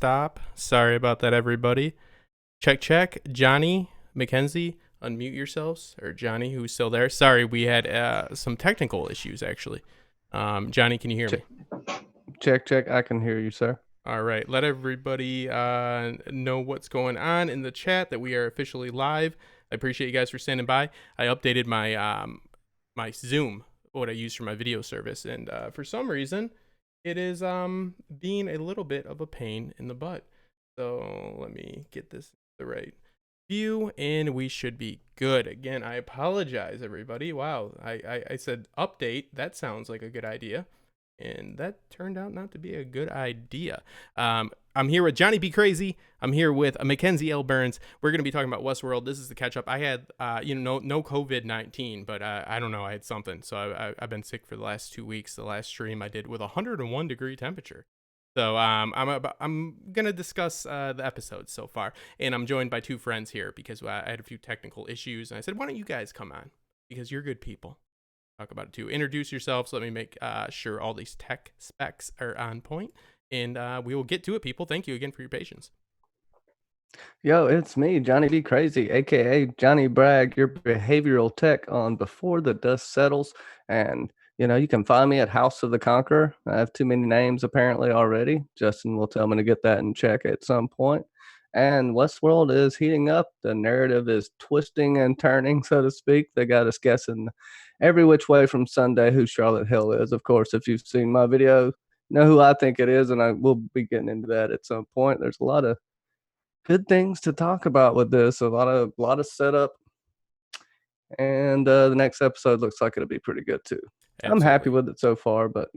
stop. Sorry about that, everybody. Check. Johnny, Mackenzie, unmute yourselves. Or Johnny, who's still there. Sorry, we had some technical issues, actually. Johnny, can you hear me? Check. I can hear you, sir. All right. Let everybody know what's going on in the chat, that we are officially live. I appreciate you guys for standing by. I updated my my Zoom, what I use for my video service, and for some reason, it is being a little bit of a pain in the butt. So let me get this the right view, and we should be good. Again, I apologize, everybody. Wow, I said update. That sounds like a good idea, and that turned out not to be a good idea. I'm here with Johnny B. Crazy. I'm here with Mackenzie L. Burns. We're going to be talking about Westworld. This is the catch up. I had, no COVID-19, but I don't know. I had something. So I've been sick for the last 2 weeks. The last stream I did with 101 degree temperature. So I'm going to discuss the episodes so far. And I'm joined by two friends here because I had a few technical issues. And I said, why don't you guys come on? Because you're good people. Talk about it too. Introduce yourselves. Let me make sure all these tech specs are on point. And we will get to it, people. Thank you again for your patience. Yo, it's me, Johnny B. Crazy, aka Johnny Bragg, your behavioral tech on Before the Dust Settles. And you can find me at House of the Conqueror. I have too many names apparently already. Justin will tell me to get that in check at some point. And Westworld is heating up. The narrative is twisting and turning, so to speak. They got us guessing every which way from Sunday who Charlotte Hill is. Of course, if you've seen my video, you know who I think it is, and I will be getting into that at some point. There's a lot of good things to talk about with this. A lot of setup, and the next episode looks like it'll be pretty good too. Absolutely. I'm happy with it so far, but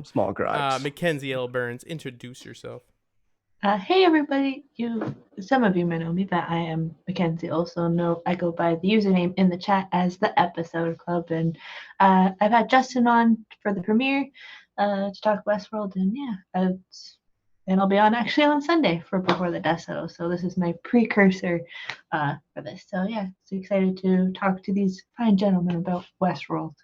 small gripes. Mackenzie L. Burns, introduce yourself. Hey everybody, some of you may know me, but I am Mackenzie. Also I go by the username in the chat as the Episode Club, and I've had Justin on for the premiere to talk Westworld, and and I'll be on actually on Sunday for Before the Dust Settles. So this is my precursor for this. So excited to talk to these fine gentlemen about Westworld.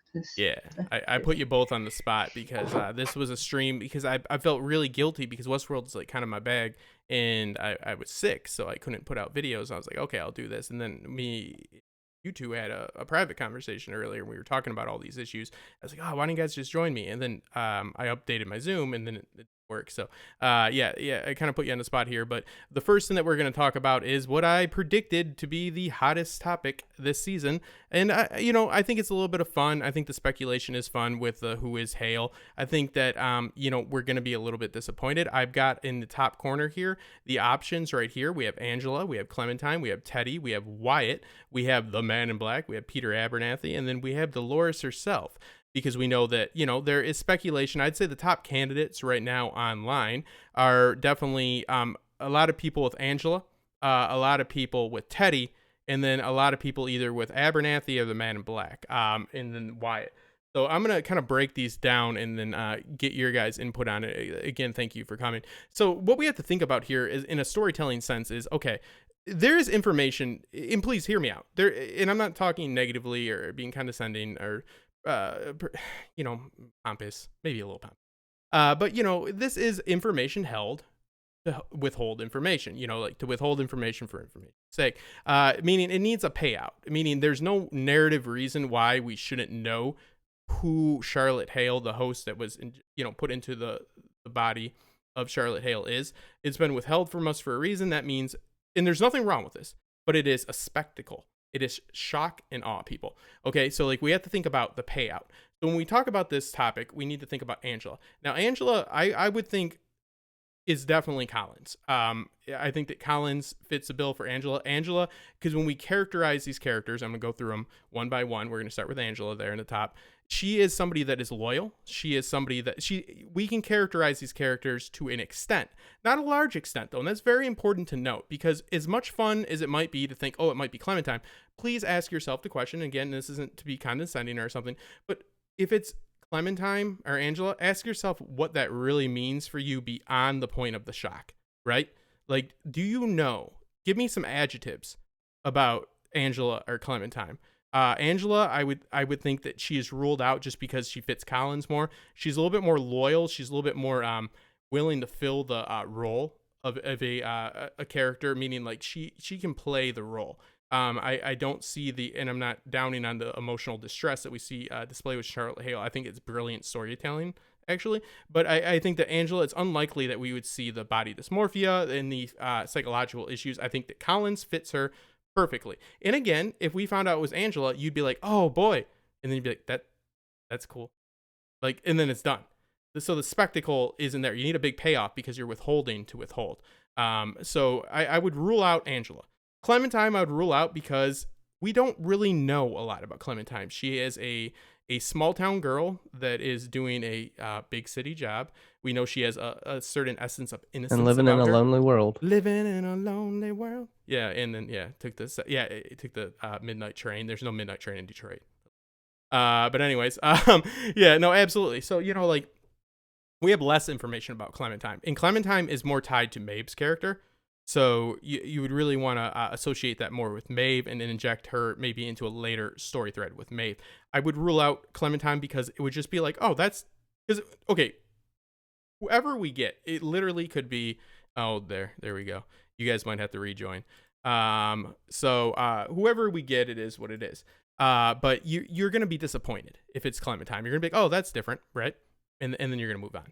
I put you both on the spot because this was a stream because I felt really guilty because Westworld is like kind of my bag, and I was sick, so I couldn't put out videos. I was like, okay, I'll do this, and then you two had a private conversation earlier, and we were talking about all these issues. I was like, oh, why don't you guys just join me? And then I updated my Zoom, and then it work. So I kind of put you on the spot here, but the first thing that we're going to talk about is what I predicted to be the hottest topic this season. And I think it's a little bit of fun. I think the speculation is fun with who is Hale. I think that we're going to be a little bit disappointed. I've got in the top corner here the options right here. We have Angela, we have Clementine, we have Teddy, we have Wyatt, we have the Man in Black, we have Peter Abernathy, and then we have Dolores herself. Because we know that, there is speculation. I'd say the top candidates right now online are definitely a lot of people with Angela, a lot of people with Teddy, and then a lot of people either with Abernathy or the Man in Black, and then Wyatt. So I'm going to kind of break these down and then get your guys' input on it. Again, thank you for coming. So what we have to think about here is, in a storytelling sense, is, okay, there is information, and please hear me out. And I'm not talking negatively or being condescending or pompous, maybe a little pompous. But this is information held to withhold information, like to withhold information for information's sake, meaning it needs a payout, meaning there's no narrative reason why we shouldn't know who Charlotte Hale, the host that was, put into the body of Charlotte Hale is. It's been withheld from us for a reason. That means, and there's nothing wrong with this, but it is a spectacle. It is shock and awe, people. Okay, so we have to think about the payout. So when we talk about this topic, we need to think about Angela. Now, Angela, I would think is definitely Collins. I think that Collins fits the bill for Angela. Angela, because when we characterize these characters, I'm going to go through them one by one. We're going to start with Angela there in the top. She is somebody that is loyal. She is somebody that we can characterize these characters to an extent, not a large extent though. And that's very important to note, because as much fun as it might be to think, oh, it might be Clementine, please ask yourself the question. Again, this isn't to be condescending or something, but if it's Clementine or Angela, ask yourself what that really means for you beyond the point of the shock, right? Do you know? Give me some adjectives about Angela or Clementine. Angela, I would think that she is ruled out just because she fits Collins more. She's a little bit more loyal. She's a little bit more willing to fill the role of a character, meaning like she can play the role. I don't see and I'm not downing on the emotional distress that we see displayed with Charlotte Hale. I think it's brilliant storytelling, actually. But I think that Angela, it's unlikely that we would see the body dysmorphia and the psychological issues. I think that Collins fits her perfectly. And again, if we found out it was Angela, you'd be like, oh boy. And then you'd be like, that's cool. Like, and then it's done. So the spectacle isn't there. You need a big payoff because you're withholding to withhold. So I would rule out Angela. Clementine I would rule out because we don't really know a lot about Clementine. She is a small town girl that is doing a big city job. We know she has a certain essence of innocence And living in a lonely world. Living in a lonely world. Yeah, and then took the midnight train. There's no midnight train in Detroit. But anyways, yeah, no, absolutely. So, like, we have less information about Clementine, and Clementine is more tied to Maeve's character. So you would really want to associate that more with Maeve and then inject her maybe into a later story thread with Maeve. I would rule out Clementine because it would just be like, oh, that's because, okay, whoever we get, it literally could be, oh, there we go. You guys might have to rejoin. So whoever we get, it is what it is. But you're going to be disappointed if it's Clementine. You're going to be like, oh, that's different, right? And then you're going to move on.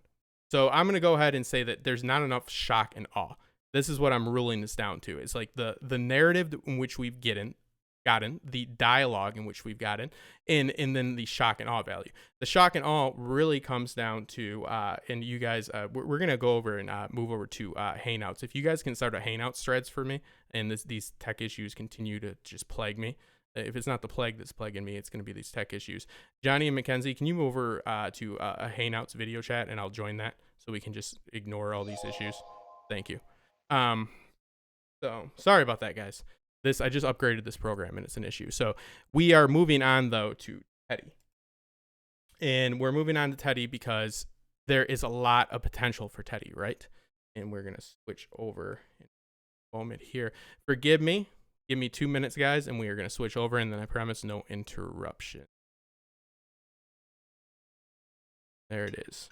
So I'm going to go ahead and say that there's not enough shock and awe. This is what I'm ruling this down to. It's like the narrative in which we've gotten, the dialogue in which we've gotten, and then the shock and awe value. The shock and awe really comes down to, and you guys, we're going to go over and move over to Hangouts. If you guys can start a Hangouts threads for me, and these tech issues continue to just plague me. If it's not the plague that's plaguing me, it's going to be these tech issues. Johnny and Mackenzie, can you move over to a Hangouts video chat, and I'll join that so we can just ignore all these issues? Thank you. So sorry about that, guys. I just upgraded this program and it's an issue. So we are moving on though to Teddy. And we're moving on to Teddy because there is a lot of potential for Teddy, right? And we're going to switch over in a moment here. Forgive me. Give me 2 minutes, guys, and we are going to switch over, and then I promise no interruption. There it is.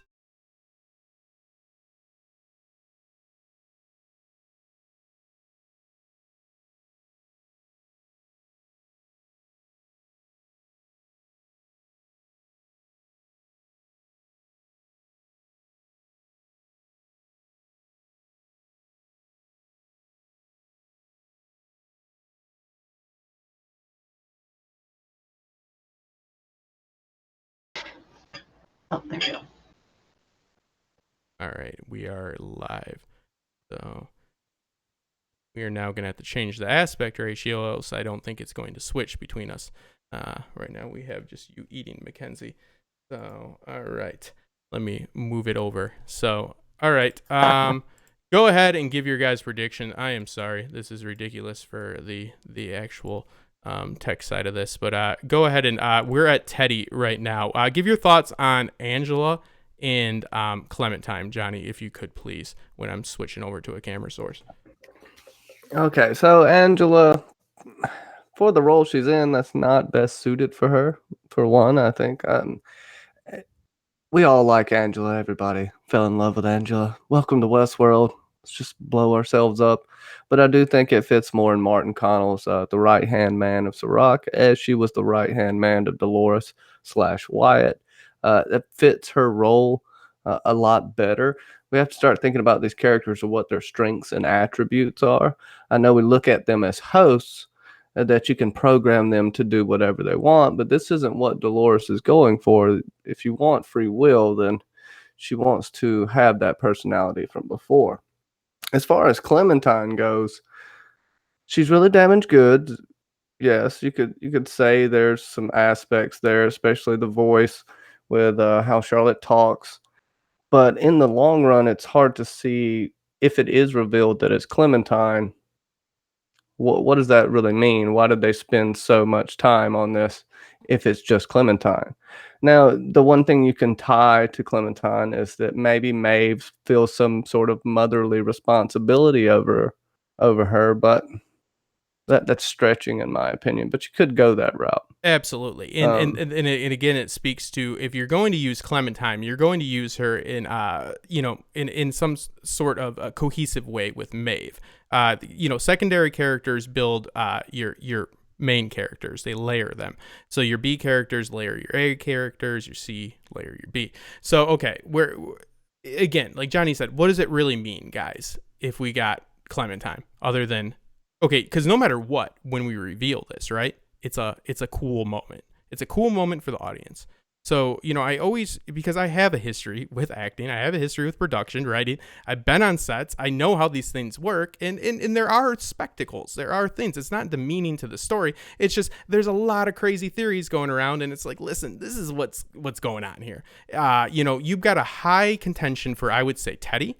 Oh, there we go. All right, we are live. So we are now going to have to change the aspect ratio, else I don't think it's going to switch between us. Right now we have just you eating, Mackenzie. So, all right, let me move it over. So, all right, go ahead and give your guys' prediction. I am sorry, this is ridiculous for the actual tech side of this, but go ahead and we're at Teddy right now. Give your thoughts on Angela and Clementine, Johnny, if you could please, when I'm switching over to a camera source. Okay, so Angela, for the role she's in, that's not best suited for her. For one, I think we all like Angela. Everybody fell in love with Angela. Welcome to Westworld. Let's just blow ourselves up. But I do think it fits more in Martin Connell's the right-hand man of Sirach, as she was the right-hand man of Dolores / Wyatt. It fits her role a lot better. We have to start thinking about these characters and what their strengths and attributes are. I know we look at them as hosts, that you can program them to do whatever they want, but this isn't what Dolores is going for. If you want free will, then she wants to have that personality from before. As far as Clementine goes, she's really damaged goods. Yes, you could say there's some aspects there, especially the voice with how Charlotte talks. But in the long run, it's hard to see if it is revealed that it's Clementine. What does that really mean? Why did they spend so much time on this if it's just Clementine? Now, the one thing you can tie to Clementine is that maybe Maeve feels some sort of motherly responsibility over her, but that's stretching in my opinion, but you could go that route. Absolutely. And again, it speaks to, if you're going to use Clementine, you're going to use her in, in some sort of a cohesive way with Maeve. Secondary characters build your main characters. They layer them. So your B characters layer your A characters, your C layer your B. So, okay, again, like Johnny said, what does it really mean, guys, if we got Clementine, other than, okay, because no matter what, when we reveal this, right, it's a cool moment. It's a cool moment for the audience. So, I always, because I have a history with acting, I have a history with production, writing, I've been on sets, I know how these things work, and there are spectacles, there are things. It's not demeaning to the story. It's just, there's a lot of crazy theories going around, and it's like, listen, this is what's going on here. You've got a high contention for, I would say, Teddy.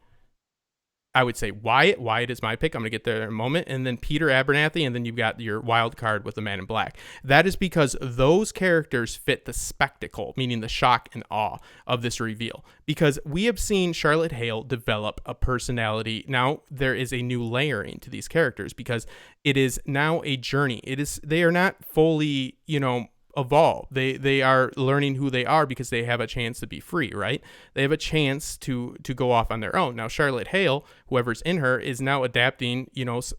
I would say Wyatt. Wyatt is my pick. I'm going to get there in a moment. And then Peter Abernathy, and then you've got your wild card with the Man in Black. That is because those characters fit the spectacle, meaning the shock and awe of this reveal. Because we have seen Charlotte Hale develop a personality. Now there is a new layering to these characters because it is now a journey. They are not fully, evolve. They are learning who they are because they have a chance to be free, right? They have a chance to go off on their own. Now Charlotte Hale, whoever's in her, is now adapting,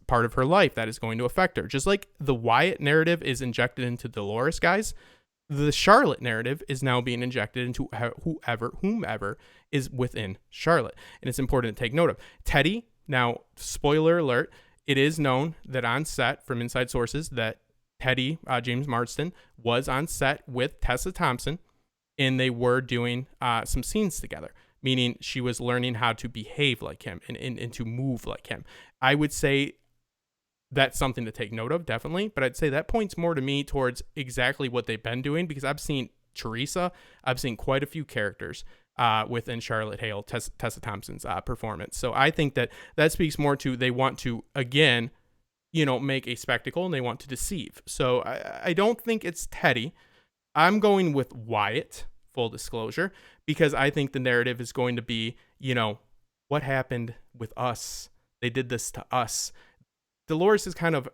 part of her life that is going to affect her. Just like the Wyatt narrative is injected into Dolores, guys, the Charlotte narrative is now being injected into whomever is within Charlotte. And it's important to take note of. Teddy, now, spoiler alert, it is known that on set from inside sources that Teddy, James Marsden, was on set with Tessa Thompson, and they were doing some scenes together, meaning she was learning how to behave like him and to move like him. I would say that's something to take note of, definitely, but I'd say that points more to me towards exactly what they've been doing, because I've seen Teresa, I've seen quite a few characters within Charlotte Hale, Tessa Thompson's performance. So I think that speaks more to, they want to, again, make a spectacle, and they want to deceive. So I don't think it's Teddy. I'm going with Wyatt, full disclosure, because I think the narrative is going to be, what happened with us? They did this to us. Dolores is kind of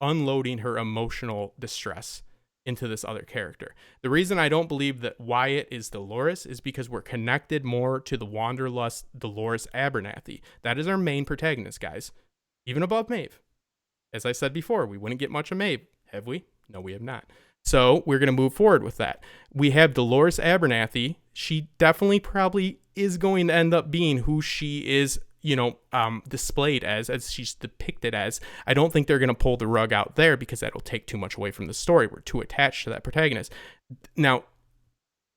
unloading her emotional distress into this other character. The reason I don't believe that Wyatt is Dolores is because we're connected more to the Wanderlust Dolores Abernathy. That is our main protagonist, guys, even above Maeve. As I said before, we wouldn't get much of Maeve, have we? No, we have not. So we're going to move forward with that. We have Dolores Abernathy. She definitely probably is going to end up being who she is, displayed as she's depicted as. I don't think they're going to pull the rug out there because that'll take too much away from the story. We're too attached to that protagonist. Now,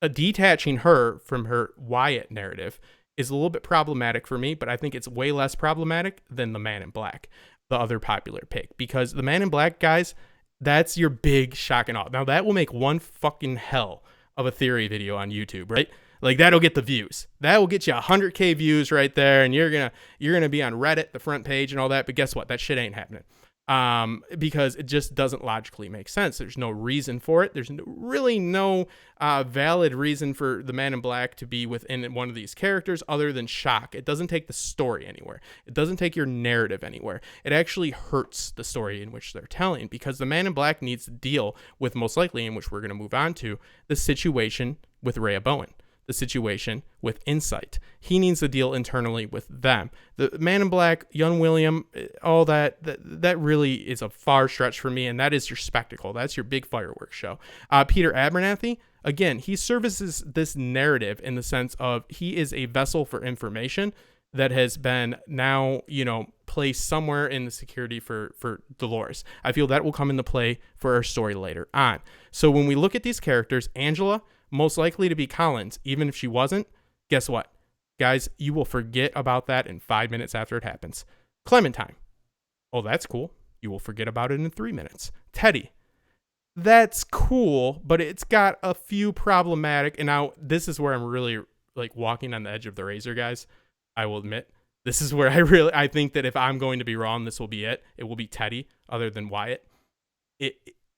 detaching her from her Wyatt narrative is a little bit problematic for me, but I think it's way less problematic than the Man in Black, the other popular pick, because the Man in Black, guys, that's your big shock and awe. Now that will make one fucking hell of a theory video on YouTube, right? Like, that'll get the views. That will get you 100K views right there, and you're gonna be on Reddit, the front page, and all that. But guess what? That shit ain't happening. Because it just doesn't logically make sense. There's no reason for it. There's really no valid reason for the Man in Black to be within one of these characters other than shock. It doesn't take the story anywhere. It doesn't take your narrative anywhere. It actually hurts the story in which they're telling, because the Man in Black needs to deal with, most likely, in which we're going to move on to, the situation with Rhea Bowen. The situation with Insight. He needs to deal internally with them. The Man in Black, young William, all that really is a far stretch for me, and that is your spectacle. That's your big fireworks show. Peter Abernathy, again, he services this narrative in the sense of he is a vessel for information that has been now, placed somewhere in the security for Dolores. I feel that will come into play for our story later on. So when we look at these characters, Angela, most likely to be Collins, even if she wasn't, guess what? Guys, you will forget about that in 5 minutes after it happens. Clementine. Oh, that's cool. You will forget about it in 3 minutes. Teddy. That's cool, but it's got a few problematic, and now this is where I'm really walking on the edge of the razor, guys. I will admit. This is where I think that if I'm going to be wrong, this will be it. It will be Teddy, other than Wyatt.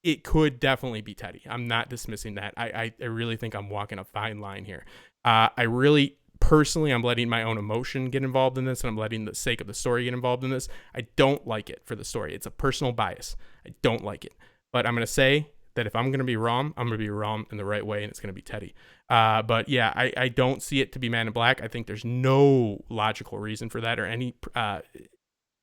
It could definitely be Teddy. I'm not dismissing that. I really think I'm walking a fine line here. I really personally, I'm letting my own emotion get involved in this, and I'm letting the sake of the story get involved in this. I don't like it for the story. It's a personal bias. I don't like it. But I'm going to say that if I'm going to be wrong, I'm going to be wrong in the right way, and it's going to be Teddy. But yeah, I don't see it to be Man in Black. I think there's no logical reason for that or any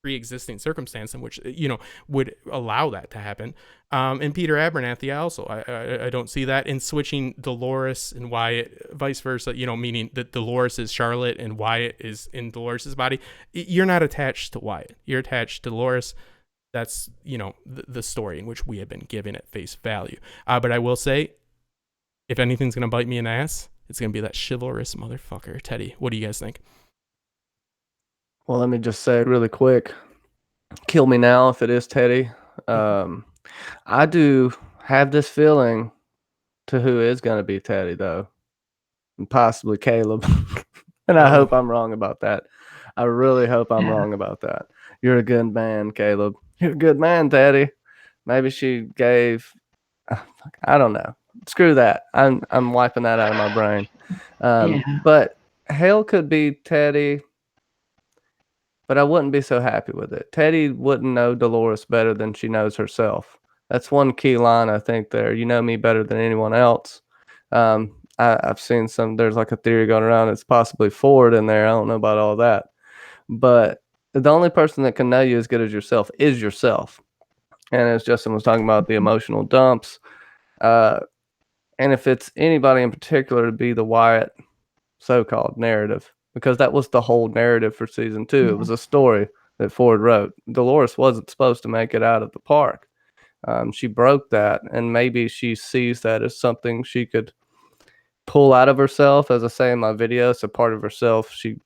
pre-existing circumstance in which, you know, would allow that to happen. And Peter Abernathy, I don't see that in switching Dolores and Wyatt, vice versa, you know, meaning that Dolores is Charlotte and Wyatt is in Dolores's body. You're not attached to Wyatt. You're attached to Dolores. That's, you know, the story in which we have been given at face value. But I will say, if anything's going to bite me in the ass, it's going to be that chivalrous motherfucker, Teddy. What do you guys think? Well, let me just say really quick, kill me now if it is Teddy. I do have this feeling to who is going to be Teddy, though, and possibly Caleb. And I hope I'm wrong about that. I really hope I'm wrong about that. You're a good man, Caleb. You're a good man, Teddy. Maybe she gave, I don't know. Screw that. I'm wiping that out of my brain. But Hale could be Teddy, but I wouldn't be so happy with it. Teddy wouldn't know Dolores better than she knows herself. That's one key line, I think, there. You know me better than anyone else. I've seen there's like a theory going around. It's possibly Ford in there. I don't know about all that. But the only person that can know you as good as yourself is yourself. And as Justin was talking about, the emotional dumps. And if it's anybody in particular, to be the Wyatt so-called narrative, because that was the whole narrative for season 2. It was a story that Ford wrote. Dolores wasn't supposed to make it out of the park. She broke that, and maybe she sees that as something she could pull out of herself. As I say in my video, it's a part of herself she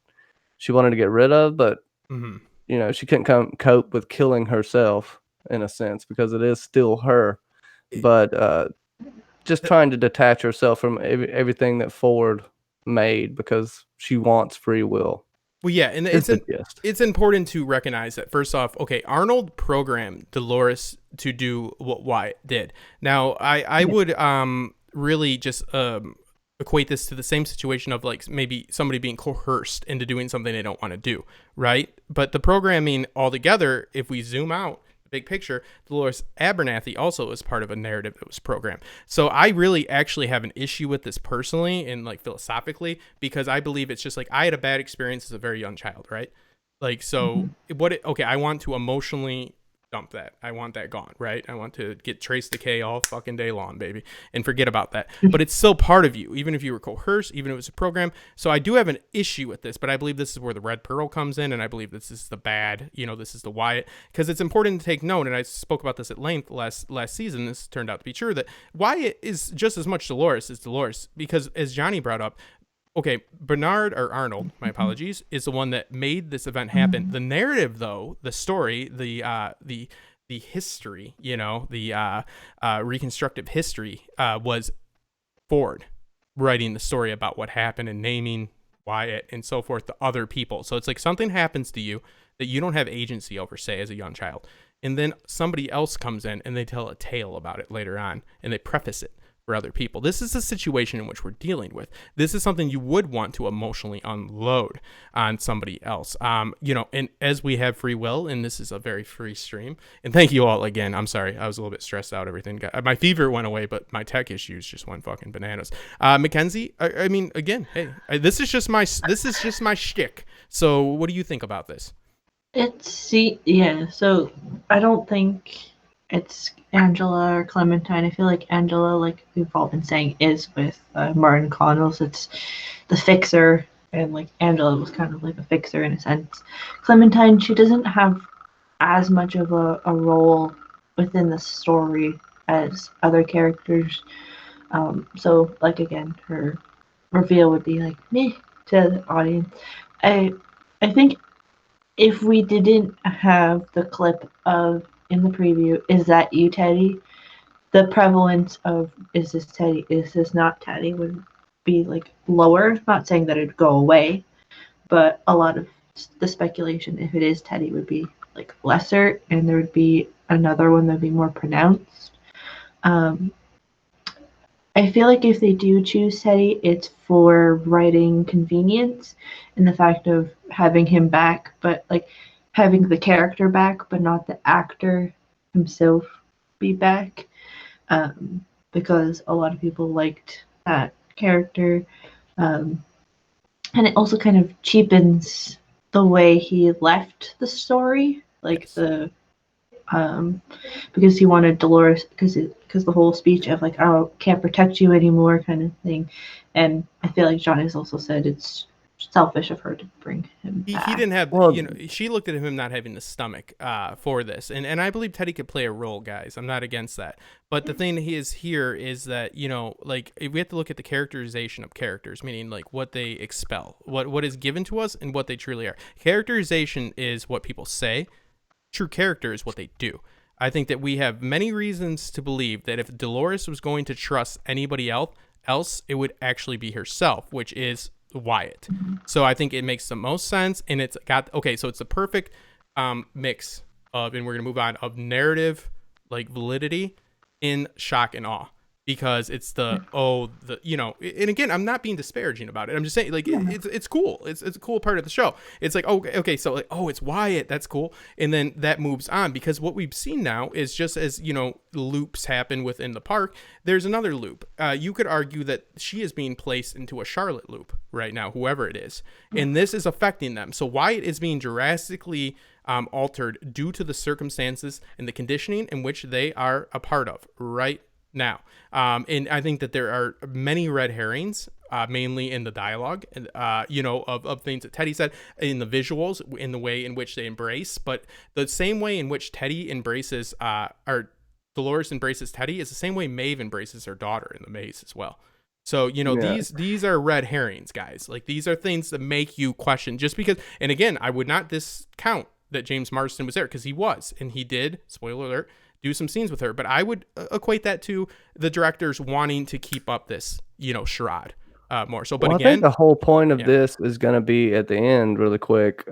wanted to get rid of, but you know, she couldn't cope with killing herself in a sense, because it is still her. But just trying to detach herself from everything that Ford made, because she wants free will. Well, yeah, and it's important to recognize that, first off, okay, Arnold programmed Dolores to do what Wyatt did. Now, I would really just equate this to the same situation of like maybe somebody being coerced into doing something they don't want to do, right? But the programming altogether, if we zoom out, big picture, Dolores Abernathy also is part of a narrative that was programmed. So I really actually have an issue with this personally and like philosophically, because I believe it's just like I had a bad experience as a very young child, right? Like, so I want to emotionally dump that. I want that gone, right? I want to get trace decay all fucking day long, baby, and forget about that. But it's still part of you, even if you were coerced, even if it was a program. So I do have an issue with this, but I believe this is where the red pearl comes in, and I believe this is the bad, you know, this is the Wyatt, because it's important to take note, and I spoke about this at length last season. This turned out to be true, that Wyatt is just as much Dolores as Dolores, because as Johnny brought up, okay, Bernard, or Arnold, my apologies, is the one that made this event happen. The narrative, though, the story, the history, you know, the reconstructive history was Ford writing the story about what happened and naming Wyatt and so forth to other people. So it's like something happens to you that you don't have agency over, say, as a young child. And then somebody else comes in and they tell a tale about it later on, and they preface it for other people. This is a situation in which we're dealing with. This is something you would want to emotionally unload on somebody else. You know, and as we have free will, and this is a very free stream, and thank you all again. I'm sorry, I was a little bit stressed out. Everything my fever went away, but my tech issues just went fucking bananas. Mackenzie, I mean, again, hey, this is just my shtick. So what do you think about this? So I don't think it's Angela or Clementine. I feel like Angela, like we've all been saying, is with Martin Connells. It's the fixer, and like Angela was kind of like a fixer in a sense. Clementine, she doesn't have as much of a role within the story as other characters. So like again, her reveal would be like meh to the audience. I think if we didn't have the clip of in the preview, is that you, Teddy? The prevalence of is this Teddy, is this not Teddy would be like lower. Not saying that it'd go away, but a lot of the speculation, if it is Teddy, would be like lesser, and there would be another one that would be more pronounced. I I feel like if they do choose Teddy, it's for writing convenience and the fact of having him back, but like having the character back, but not the actor himself be back. Because a lot of people liked that character. Um, and it also kind of cheapens the way he left the story, like Yes. the because he wanted Dolores because the whole speech of like I can't protect you anymore kind of thing, and I feel like John has also said it's selfish of her to bring him He back. didn't have, Well, you know, she looked at him not having the stomach for this. And I believe Teddy could play a role, guys. I'm not against that. But the thing he is here is that, you know, like we have to look at the characterization of characters, meaning like what they expel, what is given to us and what they truly are. Characterization is what people say. True character is what they do. I think that we have many reasons to believe that if Dolores was going to trust anybody else, it would actually be herself, which is Wyatt. So I think it makes the most sense, and it's got so it's the perfect mix of, and we're gonna move on, of narrative, like validity, in shock and awe, because it's you know, and again, I'm not being disparaging about it. I'm just saying, like, it's cool. It's a cool part of the show. It's like, okay, so like, it's Wyatt, that's cool, and then that moves on, because what we've seen now is, just as, you know, loops happen within the park, there's another loop. You could argue that she is being placed into a Charlotte loop right now, whoever it is, and this is affecting them. So Wyatt is being drastically altered due to the circumstances and the conditioning in which they are a part of right now. And I think that there are many red herrings, mainly in the dialogue, you know, of things that Teddy said, in the visuals, in the way in which they embrace. But the same way in which Teddy embraces, or Dolores embraces Teddy, is the same way Maeve embraces her daughter in the maze as well. So, you know, Yeah. these are red herrings, guys. Like, these are things that make you question, just because. And again, I would not discount that James Marsden was there, because he was, and he did, spoiler alert, do some scenes with her. But I would equate that to the directors wanting to keep up this, you know, charade more so. But Well, I again, think the whole point of yeah. this is going to be at the end, really quick.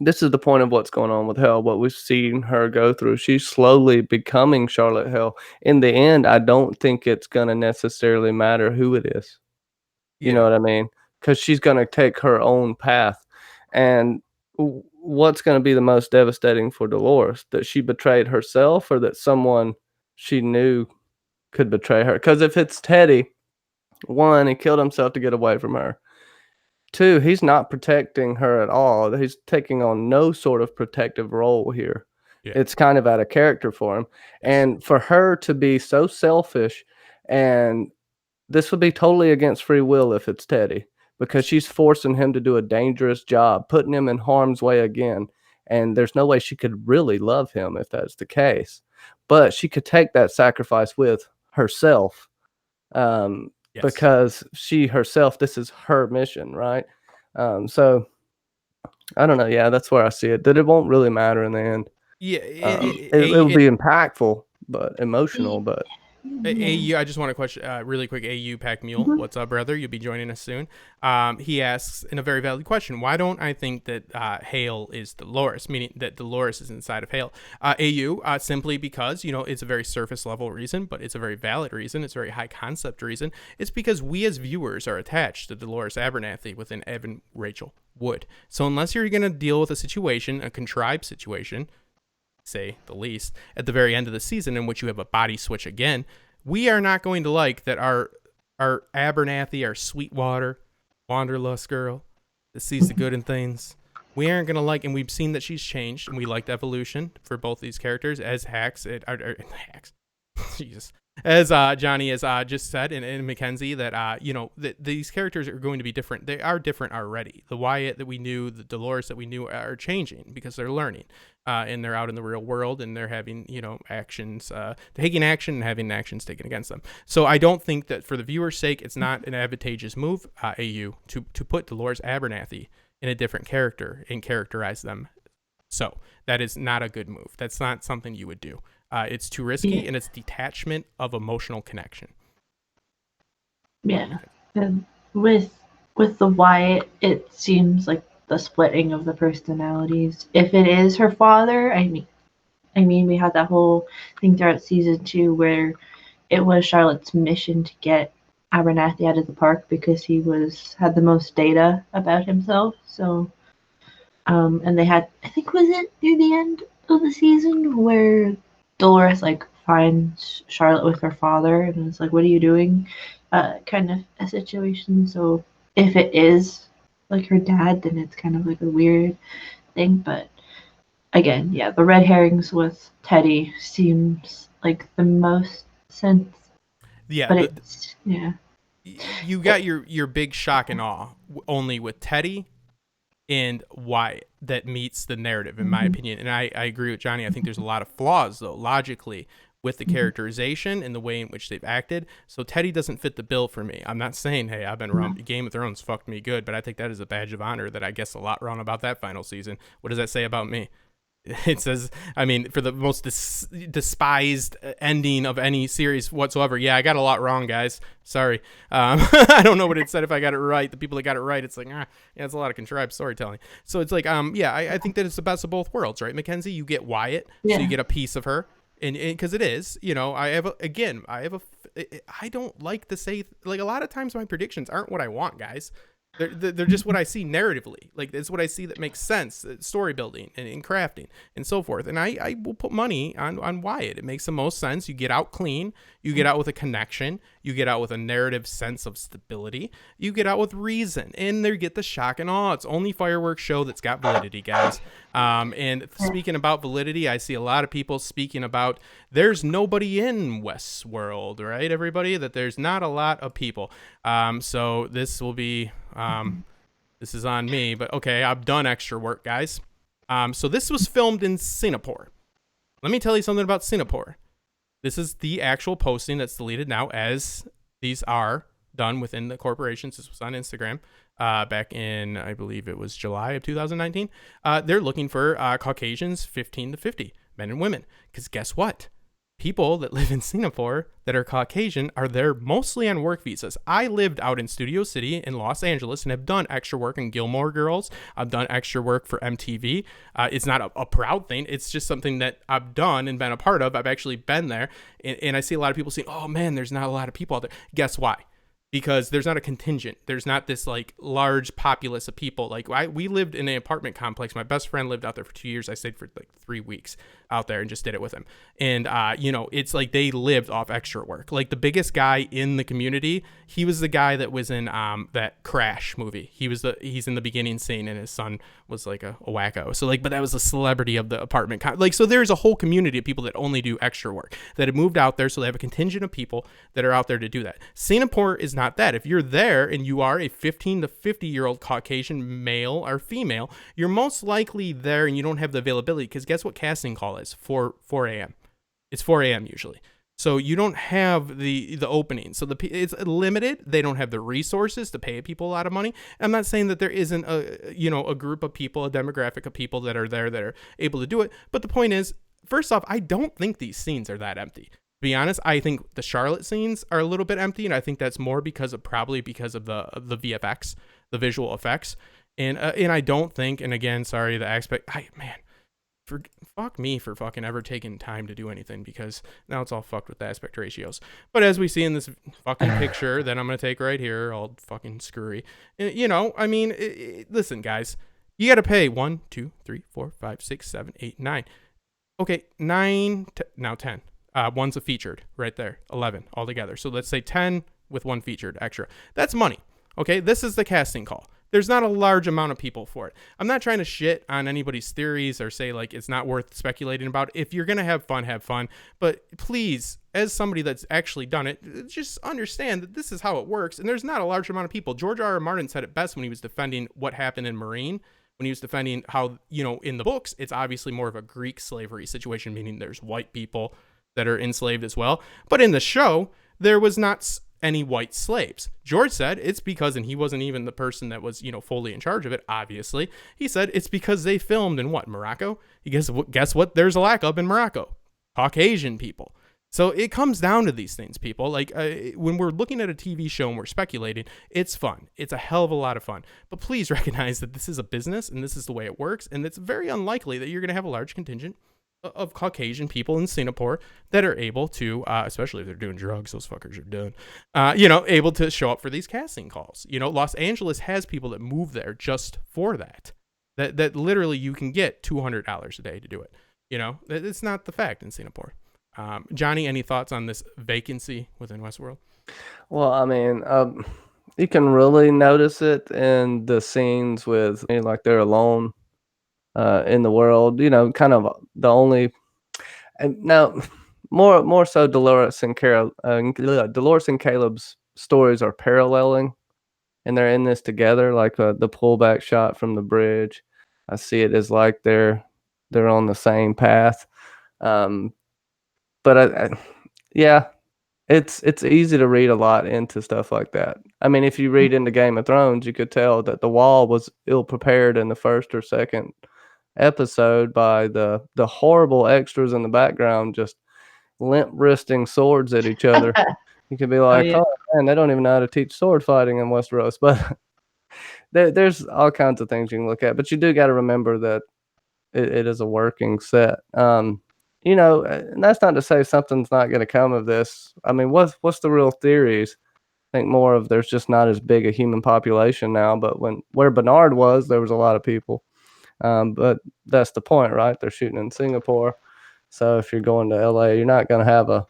This is the point of what's going on with Hell, what we've seen her go through. She's slowly becoming Charlotte Hell. In the end, I don't think it's going to necessarily matter who it is. You know what I mean? Because she's going to take her own path. And what's going to be the most devastating for Dolores? That she betrayed herself, or that someone she knew could betray her? Because if it's Teddy, one, he killed himself to get away from her. Two, he's not protecting her at all. He's taking on no sort of protective role here. Yeah. It's kind of out of character for him. Yes. And for her to be so selfish, and this would be totally against free will if it's Teddy, because she's forcing him to do a dangerous job, putting him in harm's way again. And there's no way she could really love him if that's the case. But she could take that sacrifice with herself. Yes. Because she herself, this is her mission, right? So I don't know. Yeah, that's where I see it. That it won't really matter in the end. Yeah, It'll be impactful, but emotional. But AU, I just want to question really quick. AU Pack Mule, what's up, brother? You'll be joining us soon. He asks, in a very valid question, why don't I think that Hale is Dolores, meaning that Dolores is inside of Hale? AU, simply because, you know, it's a very surface level reason, but it's a very valid reason. It's a very high concept reason. It's because we as viewers are attached to Dolores Abernathy within Evan Rachel Wood. So unless you're going to deal with a situation, a contrived situation, say the least, at the very end of the season, in which you have a body switch again, we are not going to like that our Abernathy, our Sweetwater, Wanderlust girl that sees the good in things, we aren't going to like, and we've seen that she's changed, and we liked evolution for both these characters, as Hacks, Jesus, as Johnny has just said, and Mackenzie, that you know, that these characters are going to be different. They are different already. The Wyatt that we knew, the Dolores that we knew, are changing because they're learning, and they're out in the real world, and they're having, you know, actions, taking action and having actions taken against them. So I don't think that, for the viewer's sake, it's not an advantageous move, AU, to put Dolores Abernathy in a different character and characterize them. So that is not a good move. That's not something you would do. It's too risky, and it's detachment of emotional connection. Yeah, and with the Wyatt, it seems like the splitting of the personalities. If it is her father, I mean, we had that whole thing throughout season 2 where it was Charlotte's mission to get Abernathy out of the park because he had the most data about himself. So, and they had, I think, was it near the end of the season where Dolores like finds Charlotte with her father and it's like, "What are you doing?" Kind of a situation. So if it is like her dad, then it's kind of like a weird thing. But again, yeah, the red herrings with Teddy seems like the most sense. Yeah, But it's you got your big shock and awe only with Teddy and Wyatt that meets the narrative, in my opinion. And I agree with Johnny. I think there's a lot of flaws, though, logically, with the characterization and the way in which they've acted. So Teddy doesn't fit the bill for me. I'm not saying, hey, I've been wrong. Game of Thrones fucked me good, but I think that is a badge of honor that I guess a lot wrong about that final season. What does that say about me? It says, I mean, for the most despised ending of any series whatsoever. Yeah, I got a lot wrong, guys. Sorry. I don't know what it said if I got it right. The people that got it right, it's like, yeah, it's a lot of contrived storytelling. So it's like, I think that it's the best of both worlds, right, Mackenzie? You get Wyatt, so you get a piece of her. And because it is, I don't like to say, like, a lot of times my predictions aren't what I want, guys. They're just what I see narratively. Like, it's what I see that makes sense, story building and crafting and so forth. And I will put money on Wyatt. It makes the most sense. You get out clean. You get out with a connection. You get out with a narrative sense of stability. You get out with reason. And they get the shock and awe. It's only fireworks show that's got validity, guys. And speaking about validity, I see a lot of people speaking about there's nobody in Westworld, right, everybody? That there's not a lot of people. So this will be... this is on me, but okay, I've done extra work, guys. So this was filmed in Singapore. Let me tell you something about Singapore. This is the actual posting that's deleted now, as these are done within the corporations. This was on Instagram back in, I believe it was July of 2019. They're looking for Caucasians 15 to 50, men and women. Because guess what? People that live in Singapore that are Caucasian are there mostly on work visas. I lived out in Studio City in Los Angeles and have done extra work in Gilmore Girls. I've done extra work for MTV. It's not a proud thing. It's just something that I've done and been a part of. I've actually been there. And I see a lot of people saying, oh man, there's not a lot of people out there. Guess why? Because there's not a contingent. There's not this like large populace of people. Like we lived in an apartment complex. My best friend lived out there for 2 years. I stayed for like 3 weeks out there and just did it with him. And, it's like they lived off extra work. Like the biggest guy in the community, he was the guy that was in that Crash movie. He's in the beginning scene and his son was like a wacko. So like, but that was a celebrity of the apartment. So there's a whole community of people that only do extra work that have moved out there. So they have a contingent of people that are out there to do that. Singapore is not that. If you're there and you are a 15 to 50-year-old Caucasian male or female, you're most likely there and you don't have the availability because guess what casting call is? 4 a.m. It's 4 a.m. usually. So you don't have the opening. So it's limited. They don't have the resources to pay people a lot of money. I'm not saying that there isn't a group of people, a demographic of people that are there that are able to do it. But the point is, first off, I don't think these scenes are that empty. To be honest, I think the Charlotte scenes are a little bit empty, and I think that's more because of the VFX, the visual effects. And I don't think, and again, sorry, the aspect, fuck me for fucking ever taking time to do anything because now it's all fucked with the aspect ratios. But as we see in this fucking picture that I'm going to take right here, all fucking screwy, listen, guys, you got to pay 1, 2, 3, 4, 5, 6, 7, 8, 9. Okay, 9, now 10. One's a featured right there, 11 altogether. So let's say 10 with one featured extra. That's money. Okay, this is the casting call. There's not a large amount of people for it. I'm not trying to shit on anybody's theories or say like it's not worth speculating about. If you're going to have fun. But please, as somebody that's actually done it, just understand that this is how it works. And there's not a large amount of people. George R. R. Martin said it best when he was defending what happened in Marine. When he was defending how, in the books, it's obviously more of a Greek slavery situation, meaning there's white people that are enslaved as well. But in the show, there was not any white slaves. George said it's because, and he wasn't even the person that was, fully in charge of it, obviously. He said it's because they filmed in what, Morocco? Guess what there's a lack of in Morocco? Caucasian people. So it comes down to these things, people. Like when we're looking at a TV show and we're speculating, it's fun. It's a hell of a lot of fun. But please recognize that this is a business and this is the way it works. And it's very unlikely that you're going to have a large contingent of Caucasian people in Singapore that are able to, especially if they're doing drugs, those fuckers are done, able to show up for these casting calls. Los Angeles has people that move there just for that. That literally you can get $200 a day to do it. It's not the fact in Singapore. Johnny, any thoughts on this vacancy within Westworld? Well, I mean, you can really notice it in the scenes with like they're alone in the world. Kind of the only. And now, more so, Dolores and Caleb's stories are paralleling, and they're in this together. Like the pullback shot from the bridge, I see it as like they're on the same path. But yeah, it's easy to read a lot into stuff like that. I mean, if you read into Game of Thrones, you could tell that the wall was ill prepared in the first or second episode by the horrible extras in the background just limp wristing swords at each other. You could be like, yeah. oh man, they don't even know how to teach sword fighting in Westeros. But there's all kinds of things you can look at. But you do got to remember that it is a working set. And that's not to say something's not going to come of this. I mean, what's the real theories? I think more of there's just not as big a human population now. But where Bernard was, there was a lot of people. But that's the point, right? They're shooting in Singapore. So if you're going to LA, you're not going to have a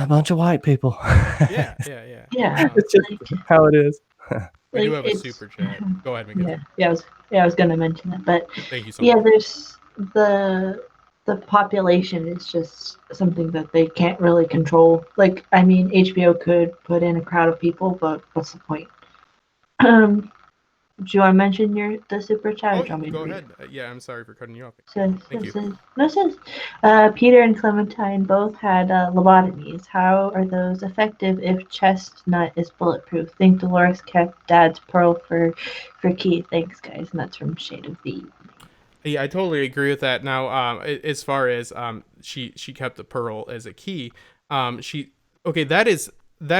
bunch of white people. Yeah. It's just how it is. We do have a super chat. Go ahead, McKay. I was going to mention that, but thank you so much. There's the population is just something that they can't really control. Like, I mean, HBO could put in a crowd of people, but what's the point? Do you want to mention the super chat? Go ahead. Yeah, I'm sorry for cutting you off. Thank you. Peter and Clementine both had lobotomies. How are those effective if Chestnut is bulletproof? Think Dolores kept Dad's pearl for Key. Thanks, guys. And that's from Shade of the Evening. Yeah, I totally agree with that. Now, as far as she kept the pearl as a key. That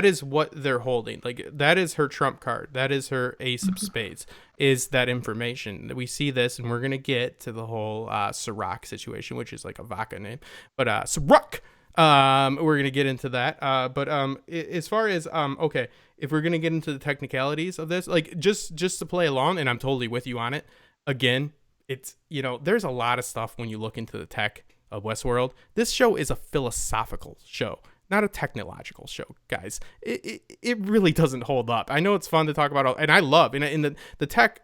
is what they're holding. Like, that is her trump card. That is her ace of spades, is that information. We see this, and we're going to get to the whole Sirac situation, which is like a vodka name. But Sirac, we're going to get into that. But as far as, if we're going to get into the technicalities of this, like, just to play along, and I'm totally with you on it, again, it's, there's a lot of stuff when you look into the tech of Westworld. This show is a philosophical show, not a technological show, guys. It really doesn't hold up. I know it's fun to talk about, and I love, and the tech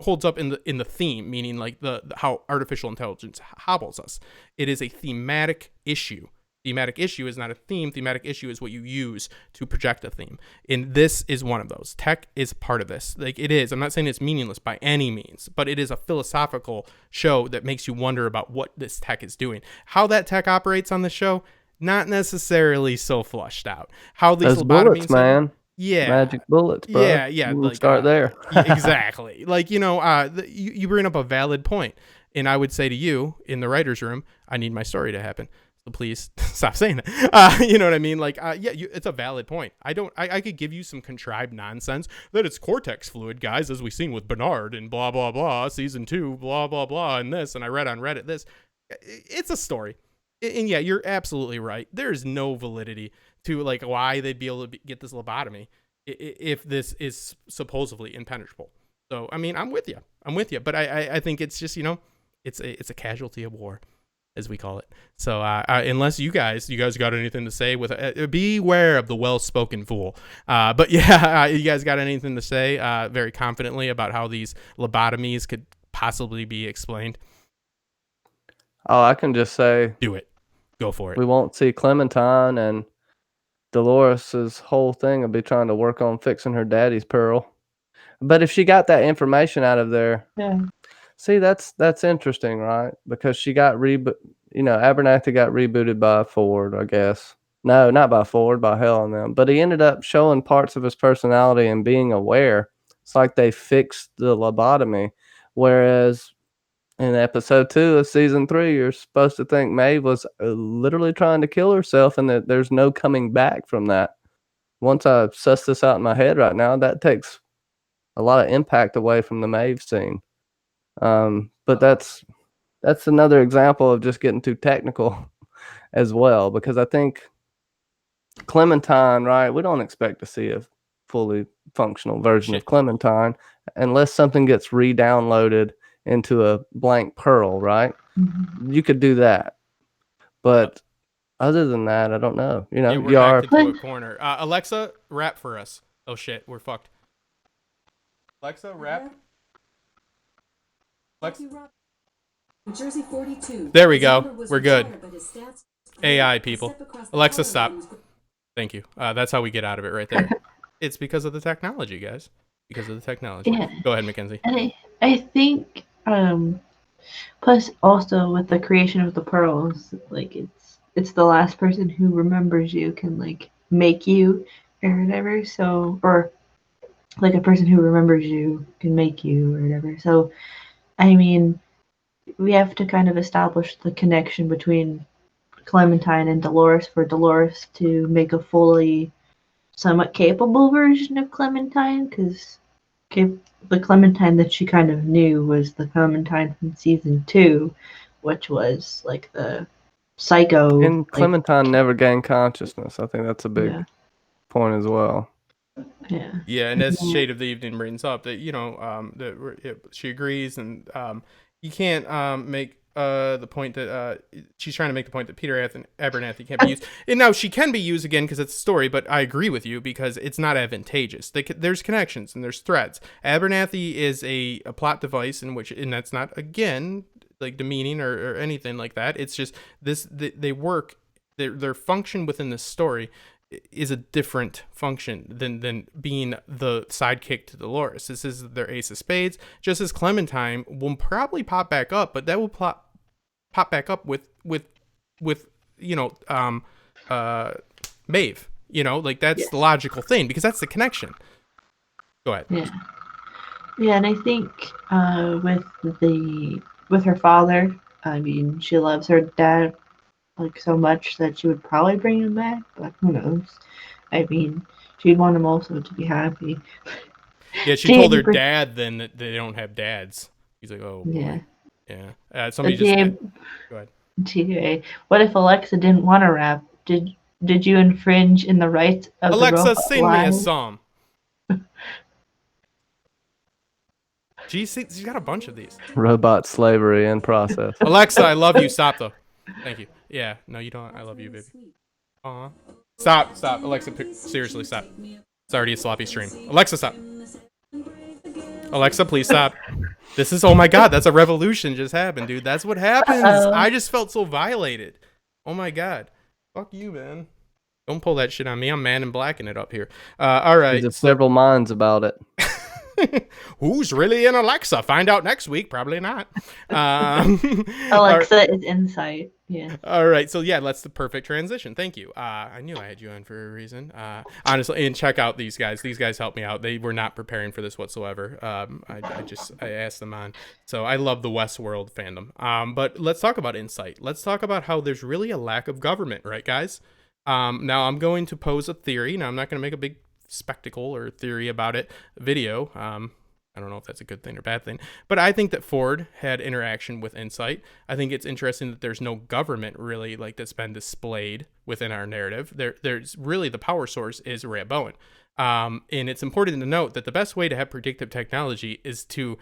holds up in the theme, meaning like the how artificial intelligence hobbles us. It is a thematic issue. Thematic issue is not a theme. Thematic issue is what you use to project a theme. And this is one of those. Tech is part of this. Like, it is. I'm not saying it's meaningless by any means, but it is a philosophical show that makes you wonder about what this tech is doing. How that tech operates on the show, not necessarily so flushed out. How these bullets, man. Yeah, magic bullets, bro. Yeah. We'll start there. Exactly. Like, you bring up a valid point, and I would say to you in the writer's room, I need my story to happen. So please stop saying that. You know what I mean? Like, it's a valid point. I could give you some contrived nonsense that it's cortex fluid, guys, as we've seen with Bernard and blah, blah, blah, season 2, blah, blah, blah, and this, and I read on Reddit this. It's a story. And yeah, you're absolutely right. There's no validity to like why they'd be able to get this lobotomy if this is supposedly impenetrable. So, I mean, I'm with you. But I think it's just, it's a casualty of war, as we call it. So unless you guys got anything to say with beware of the well-spoken fool. But yeah, you guys got anything to say very confidently about how these lobotomies could possibly be explained? Oh, I can just say, do it. Go for it. We won't see Clementine, and Dolores's whole thing will be trying to work on fixing her daddy's pearl. But if she got that information out of there, see, that's interesting, right? Because she got Abernathy got rebooted by Ford, I guess. No, not by Ford, by Hell and them. But he ended up showing parts of his personality and being aware. It's like they fixed the lobotomy, whereas in episode 2 of season 3, you're supposed to think Maeve was literally trying to kill herself, and that there's no coming back from that. Once I suss this out in my head right now, that takes a lot of impact away from the Maeve scene. But that's that's another example of just getting too technical as well, because I think Clementine, right? We don't expect to see a fully functional version of Clementine unless something gets re-downloaded into a blank Perl, right? Mhm. You could do that, but other than that, I don't know. You know, Yeah, we're you are backed into a corner. Alexa, rap for us. Oh shit, we're fucked. Alexa, rap. Jersey 42. There we go. We're good. AI people. Alexa, stop. Thank you. That's how we get out of it right there. It's because of the technology, guys. Because of the technology. Yeah. Go ahead, Mackenzie. And I think, plus also with the creation of the pearls, like it's the last person who remembers you can like make you or whatever. So, or like a person who remembers you can make you or whatever. So, I mean, we have to kind of establish the connection between Clementine and Dolores for Dolores to make a fully, somewhat capable version of Clementine, because the Clementine that she kind of knew was the Clementine from season 2, which was like the psycho. And Clementine never gained consciousness. I think that's a big point as well. Yeah. Yeah, and as Shade of the Evening brings up, that she agrees, and you can't make the point that she's trying to make the point that Peter Abernathy can't be used. And now she can be used again because it's a story, but I agree with you because it's not advantageous. There's connections and there's threads. Abernathy is a plot device and that's not, again, like demeaning or anything like that. It's just they work, their function within the story is a different function than being the sidekick to Dolores. This is their ace of spades. Just as Clementine will probably pop back up, but that will pop back up with Maeve. Like that's the logical thing because that's the connection. Go ahead. Yeah, and I think with her father, I mean, she loves her dad like so much that she would probably bring him back, but who knows? I mean, she'd want him also to be happy. Yeah, she told her dad then that they don't have dads. He's like, oh boy. Yeah. Somebody just go ahead. TJ, what if Alexa didn't want to rap? Did you infringe in the rights of Alexa, the robot sing live? me a song. She's got a bunch of these. Robot slavery in process. Alexa, I love you. Stop though. Thank you. Yeah, no, you don't. I love you, baby. Aw. Stop. Alexa, seriously, stop. It's already a sloppy stream. Alexa, stop. Alexa, please stop. This is, oh my god, that's a revolution just happened, dude. That's what happens. I just felt so violated. Oh my god. Fuck you, man. Don't pull that shit on me. I'm Man in Blacking it up here. All right. There's several minds about it. Who's really in Alexa? Find out next week. Probably not. Alexa is Insight. Yeah. All right. So yeah, that's the perfect transition. Thank you. I knew I had you on for a reason. Honestly, and check out these guys. These guys helped me out. They were not preparing for this whatsoever. I asked them on. So I love the Westworld fandom. But let's talk about Insight. Let's talk about how there's really a lack of government, right, guys? Now I'm going to pose a theory. Now I'm not going to make a big spectacle or theory about it video. I don't know if that's a good thing or bad thing, but I think that Ford had interaction with Insight. I think it's interesting that there's no government really like that's been displayed within our narrative. There's really the power source is Rehoboam. And it's important to note that the best way to have predictive technology is to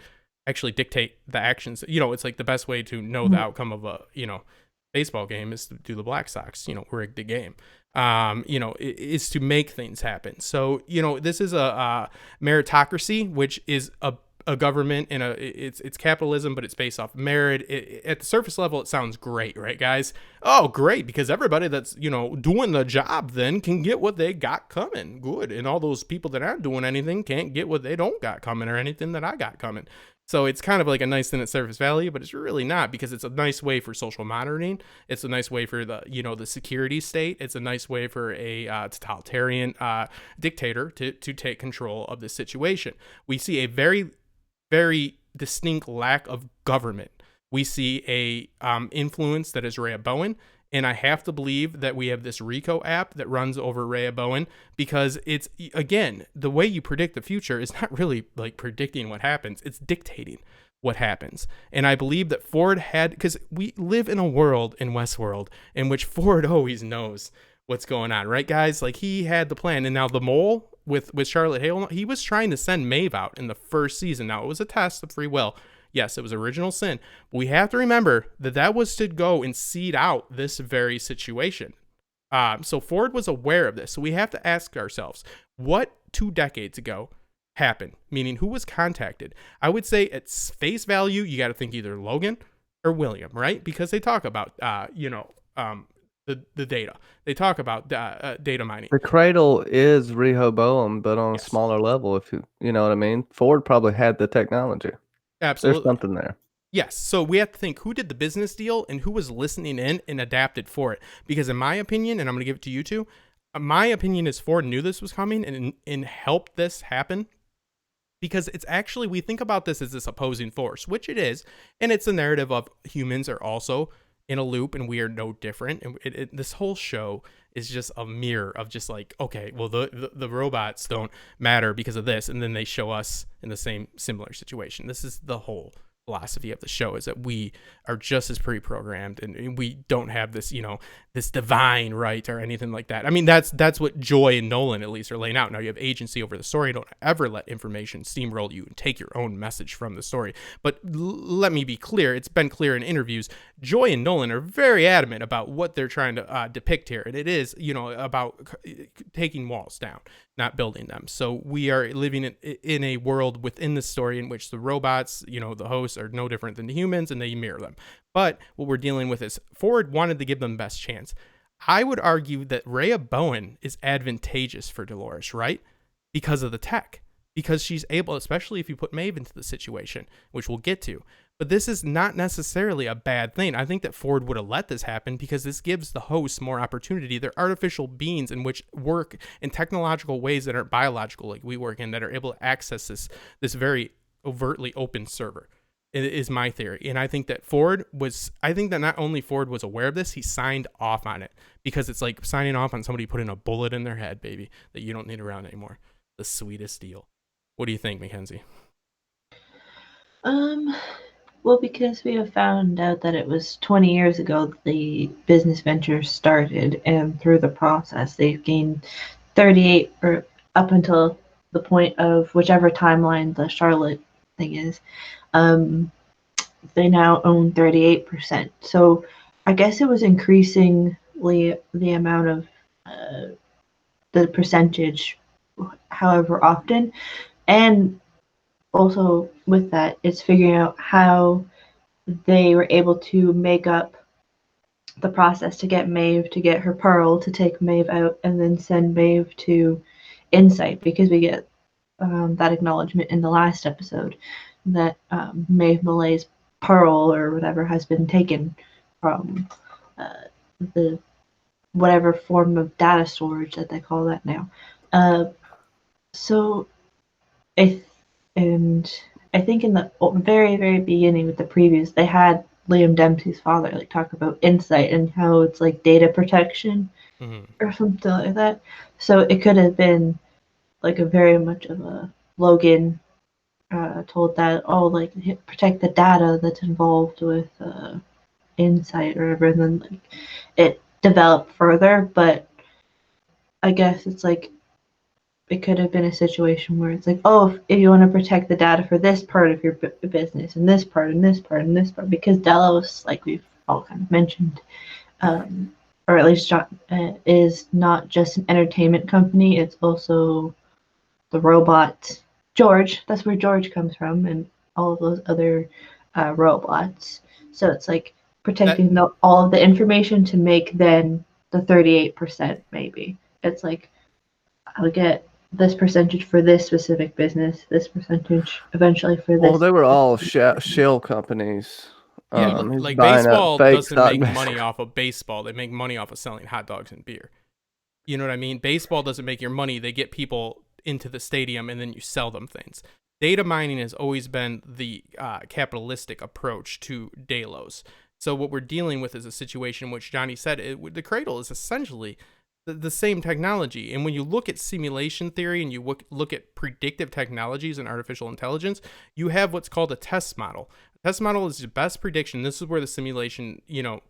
actually dictate the actions. It's like the best way to know the outcome of a, baseball game is to do the Black Sox, rig the game. Is to make things happen. So, this is a meritocracy, which is a government and it's capitalism, but it's based off merit. At the surface level, it sounds great, right, guys? Oh, great, because everybody that's, doing the job then can get what they got coming. Good. And all those people that aren't doing anything can't get what they don't got coming or anything that I got coming. So it's kind of like a nice thing at surface value, but it's really not because it's a nice way for social monitoring. It's a nice way for the, the security state. It's a nice way for a totalitarian dictator to take control of the situation. We see a very, very distinct lack of government. We see a influence that is Rehoboam. And I have to believe that we have this Rico app that runs over Rehoboam because it's, again, the way you predict the future is not really like predicting what happens. It's dictating what happens. And I believe that Ford had, because we live in a world in Westworld in which Ford always knows what's going on, right, guys? Like, he had the plan. And now the mole with Charlotte Hale, he was trying to send Maeve out in the first season. Now, it was a test of free will. Yes, it was original sin. But we have to remember that was to go and seed out this very situation. So Ford was aware of this. So we have to ask ourselves, what 2 decades ago happened? Meaning, who was contacted? I would say at face value, you got to think either Logan or William, right? Because they talk about, the data. They talk about data mining. The cradle is Rehoboam, but on Yes. a smaller level, if you know what I mean. Ford probably had the technology. Absolutely. There's something there. Yes. So we have to think who did the business deal and who was listening in and adapted for it. Because in my opinion, and I'm going to give it to you two, my opinion is Ford knew this was coming and helped this happen. Because it's actually, we think about this as this opposing force, which it is. And it's a narrative of humans are also in a loop and we are no different. And this whole show is just a mirror of just like, okay, well, the robots don't matter because of this. And then they show us in the same similar situation. This is the whole philosophy of the show, is that we are just as pre-programmed and we don't have this, this divine right or anything like that. I mean, that's what Joy and Nolan at least are laying out. Now you have agency over the story. Don't ever let information steamroll you and take your own message from the story. But let me be clear. It's been clear in interviews. Joy and Nolan are very adamant about what they're trying to depict here. And it is, about taking walls down, not building them. So we are living in a world within the story in which the robots, the hosts are no different than the humans and they mirror them. But what we're dealing with is Ford wanted to give them the best chance. I would argue that Rhea Bowen is advantageous for Dolores, right? Because of the tech. Because she's able, especially if you put Maeve into the situation, which we'll get to. But this is not necessarily a bad thing. I think that Ford would have let this happen because this gives the hosts more opportunity. They're artificial beings in which work in technological ways that aren't biological like we work in, that are able to access this very overtly open server. It is my theory. And I think that not only Ford was aware of this, he signed off on it. Because it's like signing off on somebody putting a bullet in their head, baby, that you don't need around anymore. The sweetest deal. What do you think, Mackenzie? Well, because we have found out that it was 20 years ago the business venture started, and through the process they've gained 38, or up until the point of whichever timeline the Charlotte thing is, they now own 38%. So I guess it was increasingly the amount of the percentage, however often, and also with that, it's figuring out how they were able to make up the process to get Maeve to get her pearl, to take Maeve out, and then send Maeve to Insight, because we get that acknowledgement in the last episode that Maeve Malay's pearl or whatever has been taken from the whatever form of data storage that they call that now. So I think in the very, very beginning with the previews, they had Liam Dempsey's father talk about Insight and how it's like data protection or something like that. So it could have been like a very much of a Logan told that, protect the data that's involved with Insight or whatever, and then it developed further. But I guess it's like it could have been a situation where it's like, if you want to protect the data for this part of your business and this part and this part and this part, because Delos, like we've all kind of mentioned, or at least is not just an entertainment company, it's also the robot George. That's where George comes from, and all of those other robots. So it's like protecting all of the information to make then the 38% maybe. It's like, I'll get this percentage for this specific business, this percentage eventually for this. Well, they were all shell companies. Yeah, like baseball doesn't make money off of baseball. They make money off of selling hot dogs and beer. You know what I mean? Baseball doesn't make your money. They get people into the stadium and then you sell them things. Data mining has always been the capitalistic approach to Delos. So what we're dealing with is a situation in which Johnny said the cradle is essentially the same technology. And when you look at simulation theory and you look at predictive technologies and artificial intelligence, you have what's called a test model. A test model is the best prediction. This is where the simulation, the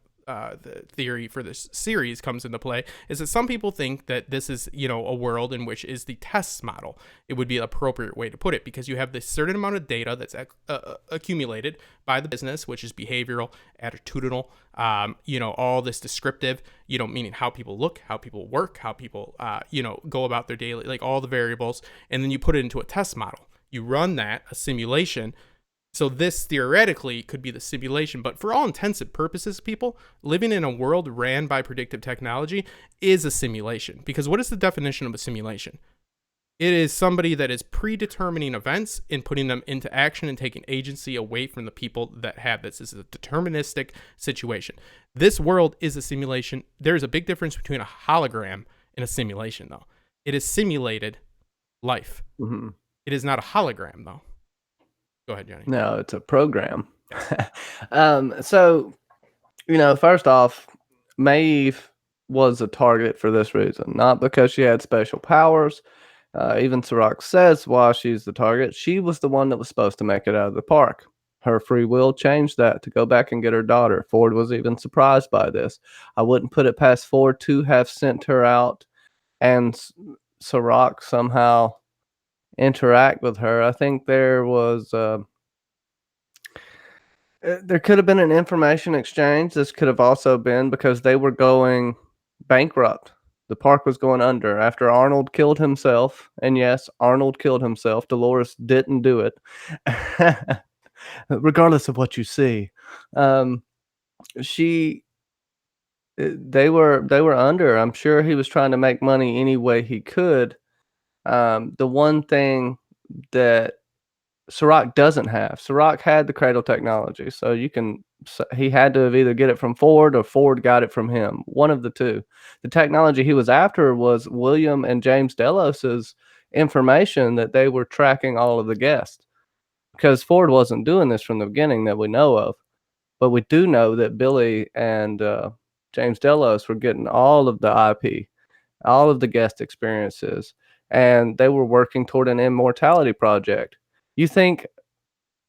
theory for this series comes into play, is that some people think that this is, a world in which is the test model. It would be an appropriate way to put it, because you have this certain amount of data that's accumulated by the business, which is behavioral, attitudinal, all this descriptive, meaning how people look, how people work, how people, go about their daily, like all the variables. And then you put it into a test model. You run that, a simulation. So this theoretically could be the simulation, but for all intents and purposes, people, living in a world ran by predictive technology is a simulation. Because what is the definition of a simulation? It is somebody that is predetermining events and putting them into action and taking agency away from the people that have this. This is a deterministic situation. This world is a simulation. There is a big difference between a hologram and a simulation, though. It is simulated life. Mm-hmm. It is not a hologram, though. Go ahead, Johnny. No, it's a program. So, first off, Maeve was a target for this reason, not because she had special powers. Even Sirach says why she's the target. She was the one that was supposed to make it out of the park. Her free will changed that to go back and get her daughter. Ford was even surprised by this. I wouldn't put it past Ford to have sent her out and Sirach somehow interact with her. I think there was there could have been an information exchange. This could have also been because they were going bankrupt. The park was going under after Arnold killed himself. And yes, Arnold killed himself. Dolores didn't do it. Regardless of what you see. They were under. I'm sure he was trying to make money any way he could. The one thing that Sirach doesn't have, Sirach had the cradle technology, so he had to either get it from Ford or Ford got it from him. One of the two. The technology he was after was William and James Delos's information that they were tracking all of the guests, because Ford wasn't doing this from the beginning that we know of, but we do know that Billy and James Delos were getting all of the IP, all of the guest experiences, and they were working toward an immortality project. You think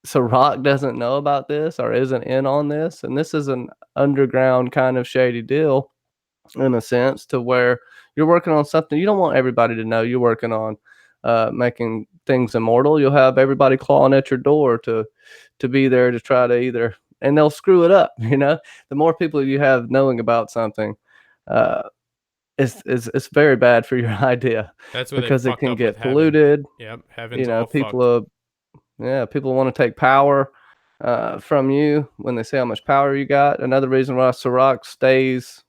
Sirach doesn't know about this or isn't in on this? And this is an underground kind of shady deal in a sense, to where you're working on something you don't want everybody to know you're working on, making things immortal. You'll have everybody clawing at your door to be there to try to either, and they'll screw it up. The more people you have knowing about something, it's very bad for your idea. That's where because it can get heaven. polluted. Yep, heaven's all people people want to take power from you when they see how much power you got. Another reason why Sirach stays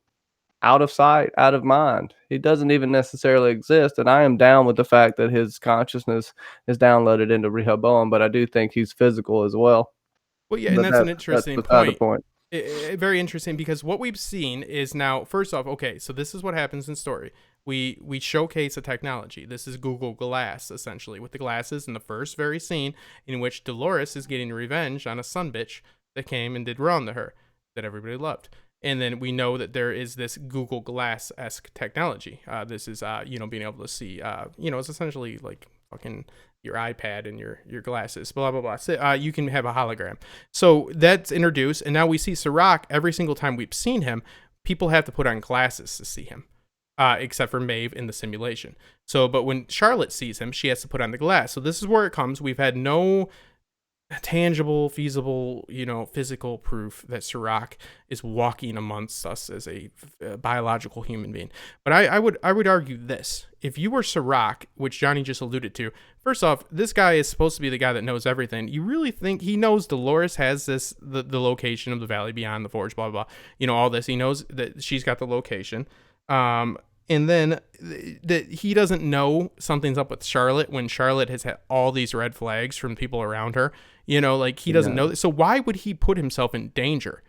out of sight, out of mind. He doesn't even necessarily exist, and I am down with the fact that his consciousness is downloaded into Rehoboam, but I do think he's physical as well. Well, yeah, and that's an interesting point. Very interesting, because what we've seen is now, first off, okay, so this is what happens in story. We showcase a technology. This is Google Glass, essentially, with the glasses in the first very scene in which Dolores is getting revenge on a son bitch that came and did wrong to her that everybody loved. And then we know that there is this Google Glass-esque technology. This is, being able to see, it's essentially like fucking your iPad and your glasses, blah, blah, blah. So, you can have a hologram. So that's introduced. And now we see Sirach every single time we've seen him. People have to put on glasses to see him, except for Maeve in the simulation. So, but when Charlotte sees him, she has to put on the glass. So this is where it comes. We've had no tangible, feasible, physical proof that Sirach is walking amongst us as a biological human being. But I would argue this: if you were Sirach, which Johnny just alluded to, first off, this guy is supposed to be the guy that knows everything. You really think he knows Dolores has the location of the valley beyond the forge, blah blah blah, all this. He knows that she's got the location. And then that he doesn't know something's up with Charlotte when Charlotte has had all these red flags from people around her. He doesn't know. So why would he put himself in danger?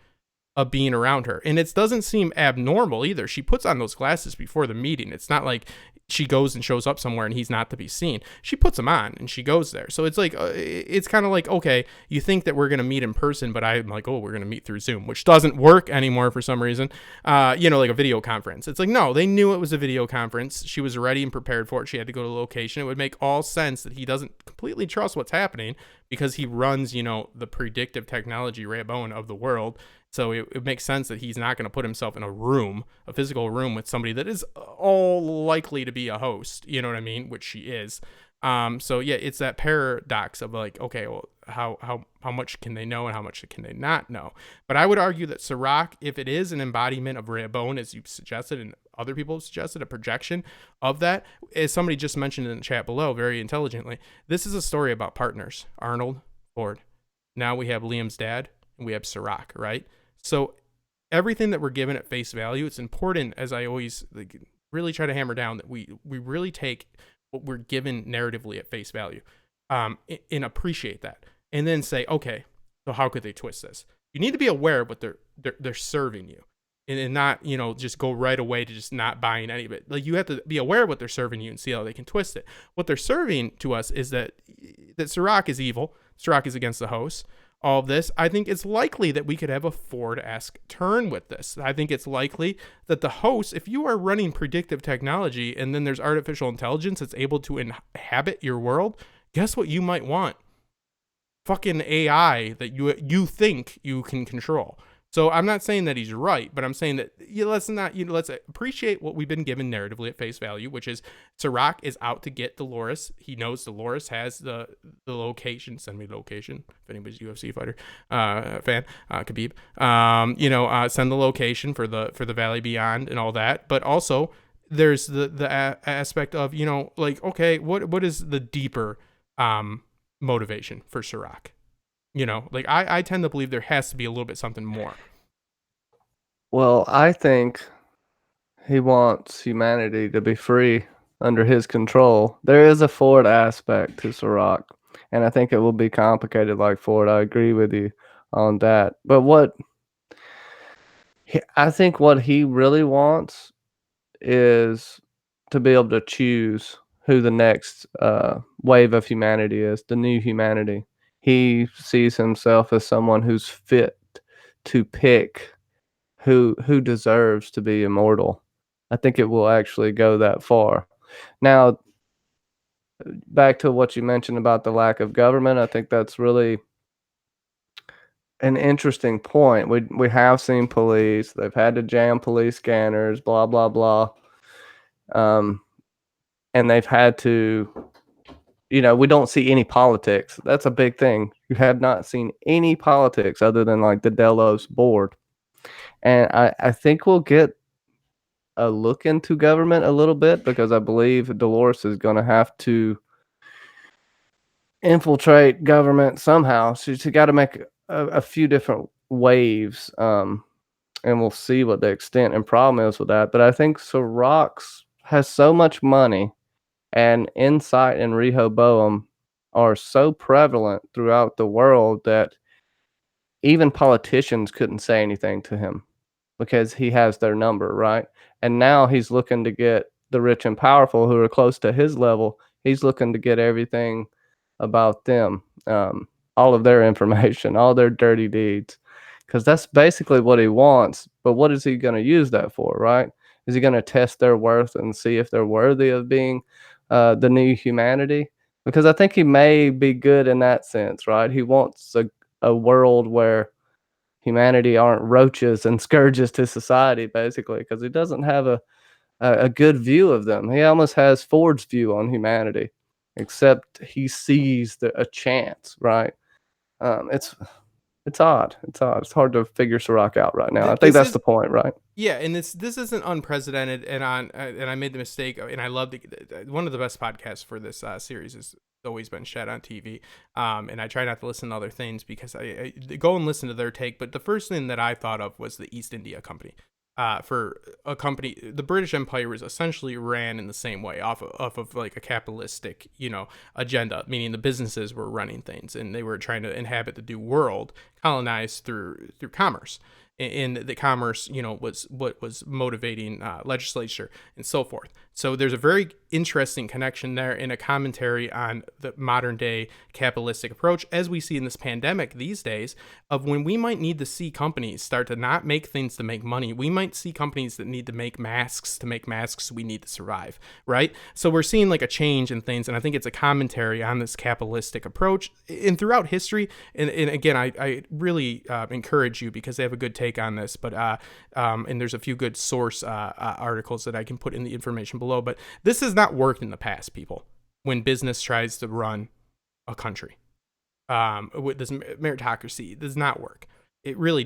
of being around her. And it doesn't seem abnormal either. She puts on those glasses before the meeting. It's not like she goes and shows up somewhere and he's not to be seen. She puts them on and she goes there. So it's like, it's kind of like, okay, you think that we're going to meet in person, but I'm like, oh, we're going to meet through Zoom, which doesn't work anymore for some reason. Like a video conference. It's like, no, they knew it was a video conference. She was ready and prepared for it. She had to go to the location. It would make all sense that he doesn't completely trust what's happening because he runs, the predictive technology Rabbone of the world. So it makes sense that he's not going to put himself in a physical room with somebody that is all likely to be a host, you know what I mean? Which she is. So yeah, it's that paradox of like, okay, well, how much can they know and how much can they not know? But I would argue that Serac, if it is an embodiment of Rabbone, as you've suggested and other people have suggested, a projection of that, as somebody just mentioned in the chat below very intelligently, this is a story about partners. Arnold, Ford. Now we have Liam's dad and we have Serac, right? So everything that we're given at face value, it's important, as I always really try to hammer down, that we really take what we're given narratively at face value, and appreciate that, and then say, okay, so how could they twist this? You need to be aware of what they're serving you, and not just go right away to just not buying any of it. Like, you have to be aware of what they're serving you and see how they can twist it. What they're serving to us is that Serac is evil. Serac is against the host. All of this, I think it's likely that we could have a Ford-esque turn with this. I think it's likely that the host, if you are running predictive technology and then there's artificial intelligence that's able to inhabit your world, guess what you might want? Fucking AI that you think you can control. So I'm not saying that he's right, but I'm saying that let's appreciate what we've been given narratively at face value, which is Serac is out to get Dolores. He knows Dolores has the location. Send me the location if anybody's a UFC fighter fan, Khabib. Send the location for the Valley Beyond and all that. But also there's the aspect of okay, what is the deeper motivation for Serac? I tend to believe there has to be a little bit something more. Well, I think he wants humanity to be free under his control. There is a Ford aspect to Serac, and I think it will be complicated like Ford. I agree with you on that. But I think what he really wants is to be able to choose who the next wave of humanity is, the new humanity. He sees himself as someone who's fit to pick who deserves to be immortal. I think it will actually go that far. Now, back to what you mentioned about the lack of government, I think that's really an interesting point. We have seen police. They've had to jam police scanners, blah, blah, blah. And they've had to, we don't see any politics. That's a big thing. You have not seen any politics other than like the Delos board. And I think we'll get a look into government a little bit because I believe Dolores is going to have to infiltrate government somehow. She's got to make a few different waves, and we'll see what the extent and problem is with that. But I think Serac has so much money, and insight and Rehoboam are so prevalent throughout the world that even politicians couldn't say anything to him because he has their number, right? And now he's looking to get the rich and powerful who are close to his level. He's looking to get everything about them, all of their information, all their dirty deeds, because that's basically what he wants. But what is he going to use that for, right? Is he going to test their worth and see if they're worthy of being the new humanity? Because I think he may be good in that sense, right? He wants a world where humanity aren't roaches and scourges to society, basically, because he doesn't have a good view of them. He almost has Ford's view on humanity, except he sees a chance, right? It's odd. It's odd. It's hard to figure Serac out right now. I think that's the point, right? Yeah, and this isn't unprecedented. And I made the mistake, and I love one of the best podcasts for this series is always been Shed on TV. And I try not to listen to other things because I go and listen to their take. But the first thing that I thought of was the East India Company. For a company, the British Empire was essentially ran in the same way, off of like a capitalistic, agenda, meaning the businesses were running things and they were trying to inhabit the new world colonized through commerce. And the commerce, was what was motivating legislature and so forth. So there's a very interesting connection there in a commentary on the modern day capitalistic approach, as we see in this pandemic these days, of when we might need to see companies start to not make things to make money. We might see companies that need to make masks we need to survive, right? So we're seeing like a change in things, and I think it's a commentary on this capitalistic approach and throughout history. And again, I really encourage you, because they have a good take on this, but and there's a few good source articles that I can put in the information below. But this has not worked in the past, people, when business tries to run a country. With this meritocracy, it does not work. It really,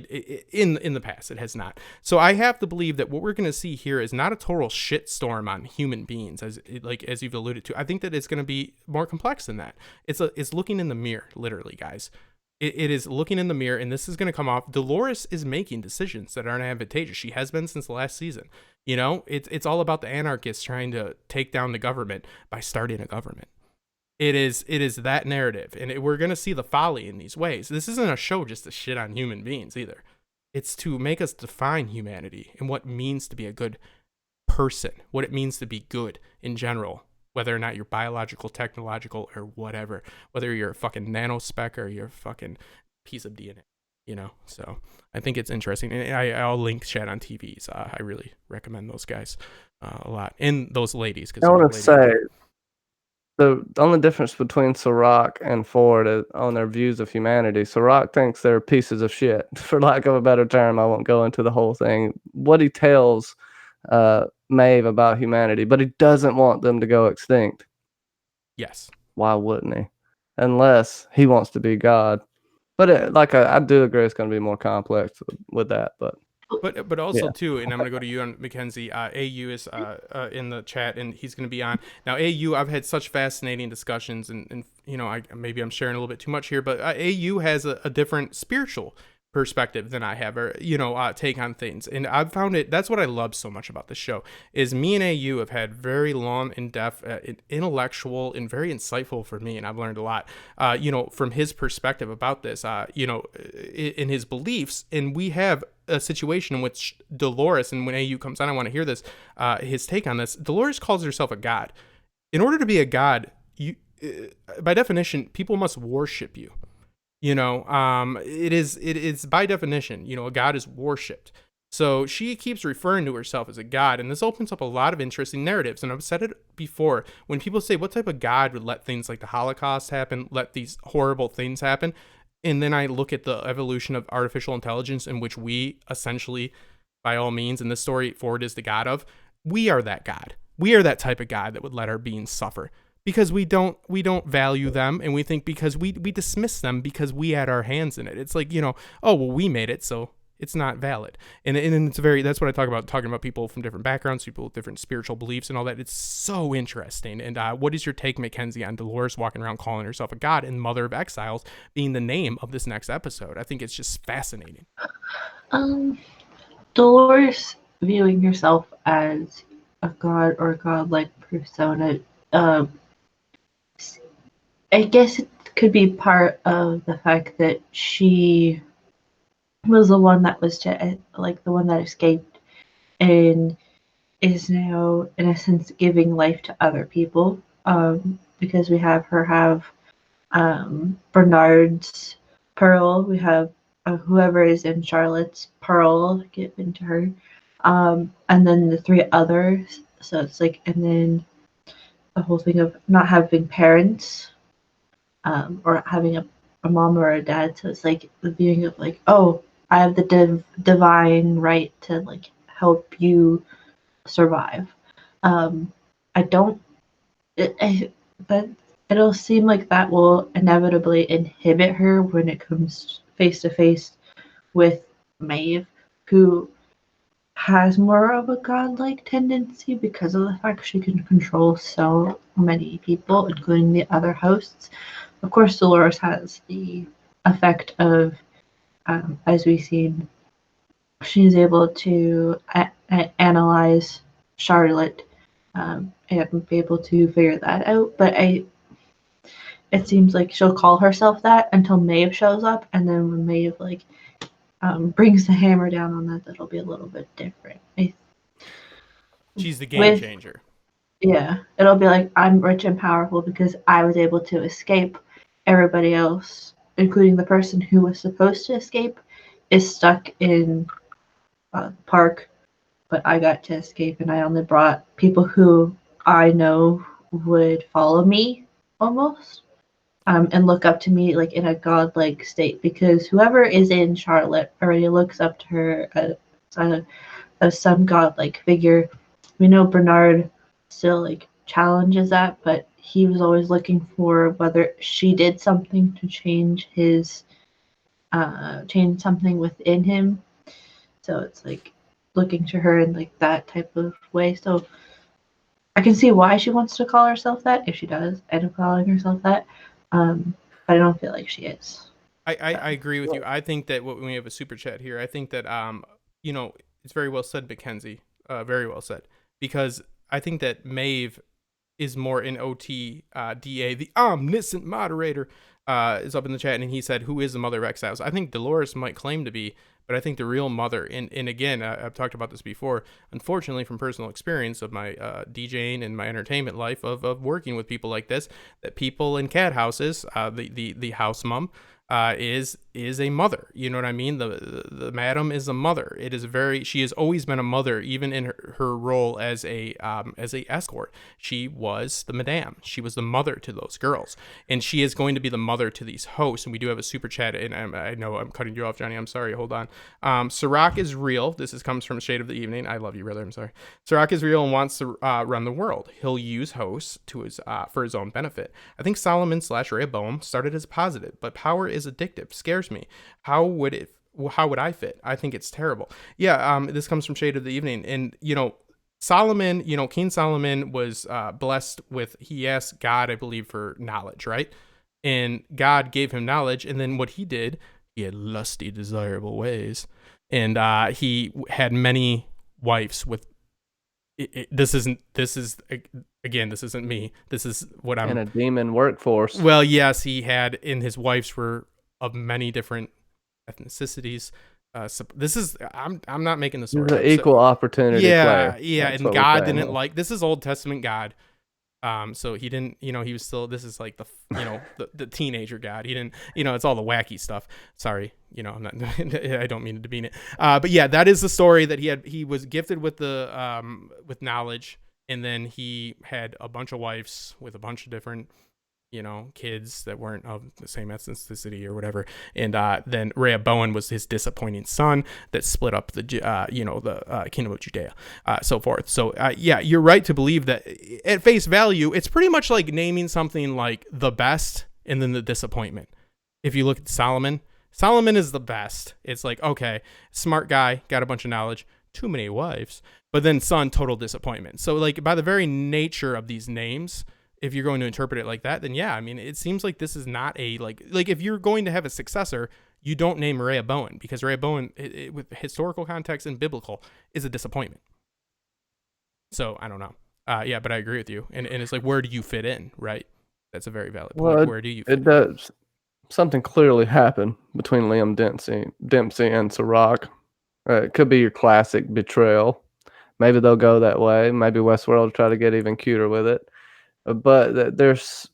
in the past, it has not. So I have to believe that what we're going to see here is not a total shitstorm on human beings, as you've alluded to. I think that it's going to be more complex than that. It's looking in the mirror, literally, guys. It is looking in the mirror, and this is going to come off. Dolores is making decisions that aren't advantageous. She has been since the last season. It's all about the anarchists trying to take down the government by starting a government. It is that narrative, and we're going to see the folly in these ways. This isn't a show just to shit on human beings either. It's to make us define humanity and what it means to be a good person, what it means to be good in general, whether or not you're biological, technological, or whatever, whether you're a fucking nanospec or you're a fucking piece of DNA, So I think it's interesting, and I'll link Chat on TVs. I really recommend those guys a lot, and those ladies. I want to say, the only difference between Sirach and Ford is on their views of humanity. Sirach thinks they're pieces of shit, for lack of a better term. I won't go into the whole thing. What he tells Maeve about humanity, but he doesn't want them to go extinct. Yes. Why wouldn't he? Unless he wants to be God. But I do agree, it's going to be more complex with that. But also too, and I'm going to go to you on Mackenzie. AU is in the chat, and he's going to be on. Now, AU, I've had such fascinating discussions, and maybe I'm sharing a little bit too much here, but AU has a different spiritual perspective than I have, or take on things, and I've found it. That's what I love so much about the show, is me and AU have had very long, in-depth, intellectual, and very insightful for me, and I've learned a lot from his perspective about this, in his beliefs. And we have a situation in which Dolores, and when AU comes on, I want to hear this, his take on this. Dolores calls herself a god. In order to be a god, you by definition, people must worship you. It is by definition, a god is worshipped. So she keeps referring to herself as a god, and this opens up a lot of interesting narratives. And I've said it before, when people say, what type of god would let things like the Holocaust happen, let these horrible things happen? And then I look at the evolution of artificial intelligence, in which we essentially, by all means, in this story, Ford is the god of, we are that god. We are that type of god that would let our beings suffer. Because we don't value them, and we think because we dismiss them because we had our hands in it. It's like, oh, well, we made it, so it's not valid. And it's that's what I talk about, talking about people from different backgrounds, people with different spiritual beliefs and all that. It's so interesting. And what is your take, Mackenzie, on Dolores walking around calling herself a god and Mother of Exiles being the name of this next episode? I think it's just fascinating. Dolores viewing herself as a god or a godlike persona, I guess it could be part of the fact that she was the one that was the one that escaped and is now, in a sense, giving life to other people. Because we have Bernard's pearl, we have whoever is in Charlotte's pearl given to her, and then the three others. So it's and then the whole thing of not having parents. Or having a mom or a dad, so it's the viewing of oh, I have the divine right to help you survive. But it'll seem like that will inevitably inhibit her when it comes face to face with Maeve, who has more of a godlike tendency because of the fact she can control so many people, including the other hosts. Of course, Dolores has the effect of, as we've seen, she's able to analyze Charlotte and be able to figure that out. But it seems like she'll call herself that until Maeve shows up, and then when Maeve like brings the hammer down on that, that'll be a little bit different. She's the game changer. Yeah, it'll be like, I'm rich and powerful because I was able to escape. Everybody else, including the person who was supposed to escape, is stuck in the park, but I got to escape, and I only brought people who I know would follow me almost, and look up to me like in a godlike state, because whoever is in Charlotte already looks up to her as some godlike figure. We know Bernard still like challenges that, but he was always looking for whether she did something to change something within him. So it's like looking to her in like that type of way. So I can see why she wants to call herself that, if she does end up calling herself that. But I don't feel like she is. I agree with you. I think that when we have a super chat here, I think that it's very well said, Mackenzie. Very well said. Because I think that Maeve is more in OT. DA, the omniscient moderator, is up in the chat, and he said, "Who is the mother of Exiles?" I think Dolores might claim to be, but I think the real mother, and again, I've talked about this before, unfortunately, from personal experience of my DJing and my entertainment life of working with people like this, that people in cat houses, the house mom, is a mother. You know what I mean? The madam is a mother. She has always been a mother, even in her role as a escort. She was the madame. She was the mother to those girls, and she is going to be the mother to these hosts. And we do have a super chat, and I know I'm cutting you off, Johnny. I'm sorry. Hold on. Sirach is real. Comes from Shade of the Evening. I love you, brother. I'm sorry. Sirach is real and wants to run the world. He'll use hosts for his own benefit. I think Solomon / Rehoboam started as positive, but power is addictive. Scares me. How would I fit? I think it's terrible. Yeah. This comes from Shade of the Evening, and Solomon, King Solomon was blessed with, he asked God, I believe, for knowledge, right? And God gave him knowledge, and then what he did, he had lusty, desirable ways, and he had many wives with. This isn't me. This is what I'm. In a demon workforce. Well, yes, he had, and his wives were of many different ethnicities. I'm not making this story up. Equal opportunity player. Yeah, That's and God didn't like, this is Old Testament God. So he didn't, he was still, this is like the teenager God. He didn't, it's all the wacky stuff. Sorry, I'm not, I don't mean to demean it. But yeah, that is the story that he was gifted with with knowledge, and then he had a bunch of wives with a bunch of different, kids that weren't of the same ethnicity or whatever. And then Rehoboam was his disappointing son that split up the kingdom of Judea, so forth. So yeah, you're right to believe that at face value, it's pretty much like naming something like the best and then the disappointment. If you look at Solomon is the best. It's like, okay, smart guy, got a bunch of knowledge, too many wives, but then son, total disappointment. So like by the very nature of these names, if you're going to interpret it like that, then yeah, I mean, it seems like this is not a, like if you're going to have a successor, you don't name Rehoboam, because Rehoboam, with historical context and biblical, is a disappointment. So I don't know. Yeah, but I agree with you. And it's like, where do you fit in, right? That's a very valid point. Well, where do you fit it does. Something clearly happened between Liam Dempsey and Sirach. It could be your classic betrayal. Maybe they'll go that way. Maybe Westworld will try to get even cuter with it. But there's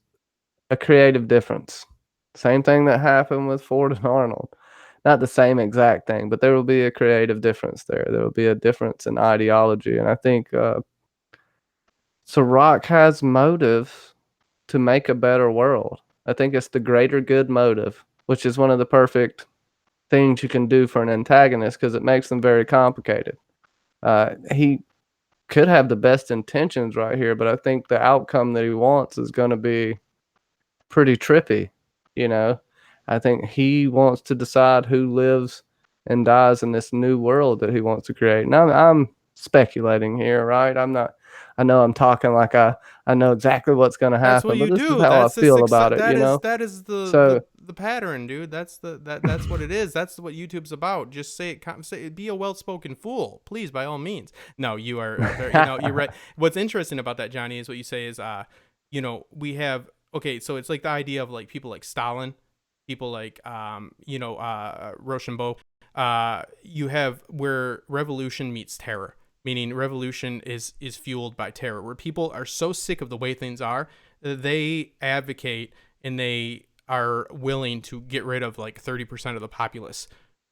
a creative difference. Same thing that happened with Ford and Arnold. Not the same exact thing, but there will be a creative difference there. There will be a difference in ideology. And I think Sirach has motive to make a better world. I think it's the greater good motive, which is one of the perfect things you can do for an antagonist, because it makes them very complicated. He could have the best intentions right here, but I think the outcome that he wants is going to be pretty trippy. I think he wants to decide who lives and dies in this new world that he wants to create. Now I'm speculating here, right? I know I'm talking like I know exactly what's going to happen. That's what you but this do. is how That's I feel about it. That is the pattern, dude. That's what it is. That's what YouTube's about. Just say it. Be a well-spoken fool, please, by all means. No, you are. You're right. What's interesting about that, Johnny, is what you say is, we have okay, so it's like the idea of like people like Stalin, people like Rochambeau. You have where revolution meets terror, meaning revolution is fueled by terror, where people are so sick of the way things are that they advocate and they are willing to get rid of like 30% of the populace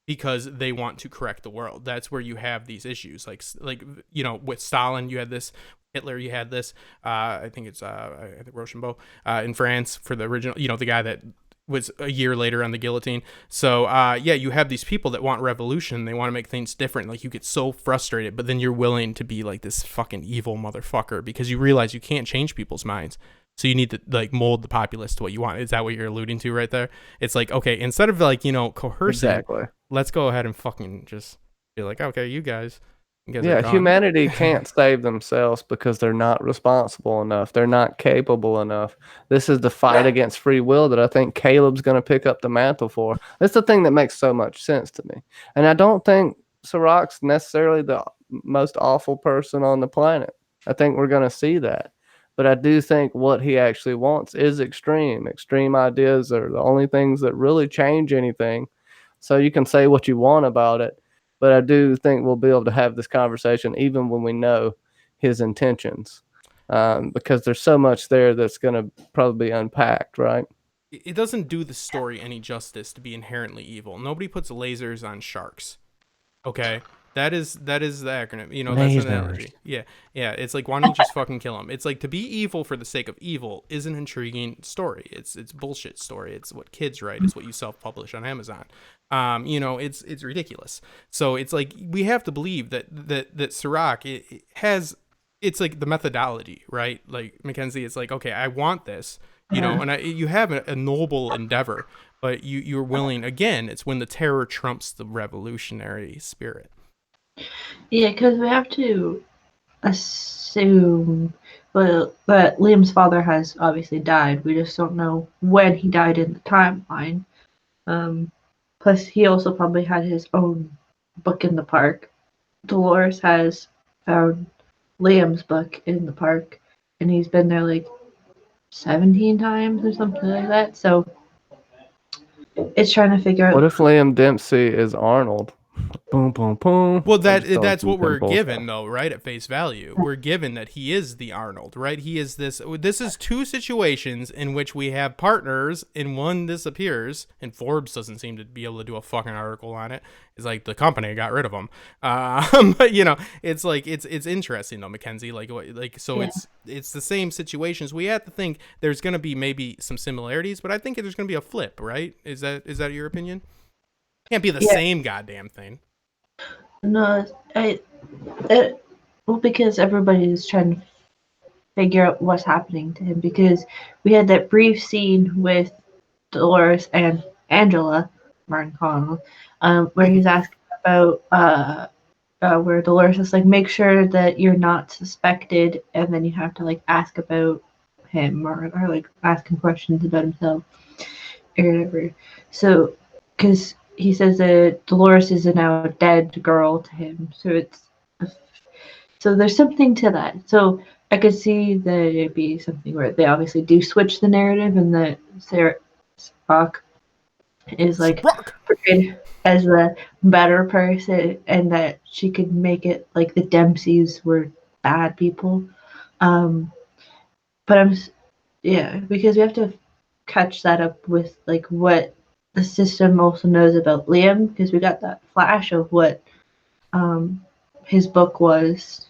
because they want to correct the world. That's where you have these issues, like with Stalin, you had this. Hitler, you had this. I think it's Rochambeau in France for the original. The guy that was a year later on the guillotine. So you have these people that want revolution. They want to make things different. Like, you get so frustrated, but then you're willing to be like this fucking evil motherfucker because you realize you can't change people's minds. So you need to like mold the populace to what you want. Is that what you're alluding to right there? It's like, okay, instead of like, coercing, Exactly. let's go ahead and fucking just be like, okay, you guys are Yeah, gone. humanity can't save themselves because they're not responsible enough. They're not capable enough. This is the fight against free will that I think Caleb's going to pick up the mantle for. That's the thing that makes so much sense to me. And I don't think Sirach's necessarily the most awful person on the planet. I think we're going to see that. But I do think what he actually wants is extreme. Extreme ideas are the only things that really change anything. So you can say what you want about it, but I do think we'll be able to have this conversation even when we know his intentions, because there's so much there that's going to probably be unpacked, right? It doesn't do the story any justice to be inherently evil. Nobody puts lasers on sharks. Okay? That is the acronym. That's an analogy. Yeah. It's like, why don't you just fucking kill him? It's like, to be evil for the sake of evil is an intriguing story. It's bullshit story. It's what kids write. It's what you self-publish on Amazon. It's ridiculous. So it's like, we have to believe that Sirach it has, it's like the methodology, right? Like, Mackenzie, it's like, okay, I want this, and you have a noble endeavor, but you're willing, again, it's when the terror trumps the revolutionary spirit. Yeah, because we have to assume, that Liam's father has obviously died. We just don't know when he died in the timeline. Plus, he also probably had his own book in the park. Dolores has found Liam's book in the park, and he's been there like 17 times or something like that. So it's trying to figure out. What if Liam Dempsey is Arnold? Boom, boom, boom. Well, that's what we're given, though, right? At face value, we're given that he is the Arnold, right? He is this. This is two situations in which we have partners, and one disappears, and Forbes doesn't seem to be able to do a fucking article on it. It's like the company got rid of him. But it's like it's interesting though, Mackenzie. It's the same situations. We have to think there's going to be maybe some similarities, but I think there's going to be a flip, right? Is that your opinion? Can't be the same goddamn thing. No, because everybody is trying to figure out what's happening to him. Because we had that brief scene with Dolores and Angela, Martin Connell, where he's asking about where Dolores is like, make sure that you're not suspected, and then you have to like ask about him or like ask him questions about himself or whatever. So, because he says that Dolores is now a dead girl to him, so there's something to that. So I could see that it'd be something where they obviously do switch the narrative, and that Spock is like portrayed as the better person, and that she could make it like the Dempseys were bad people. But because we have to catch that up with like what the system also knows about Liam, because we got that flash of what his book was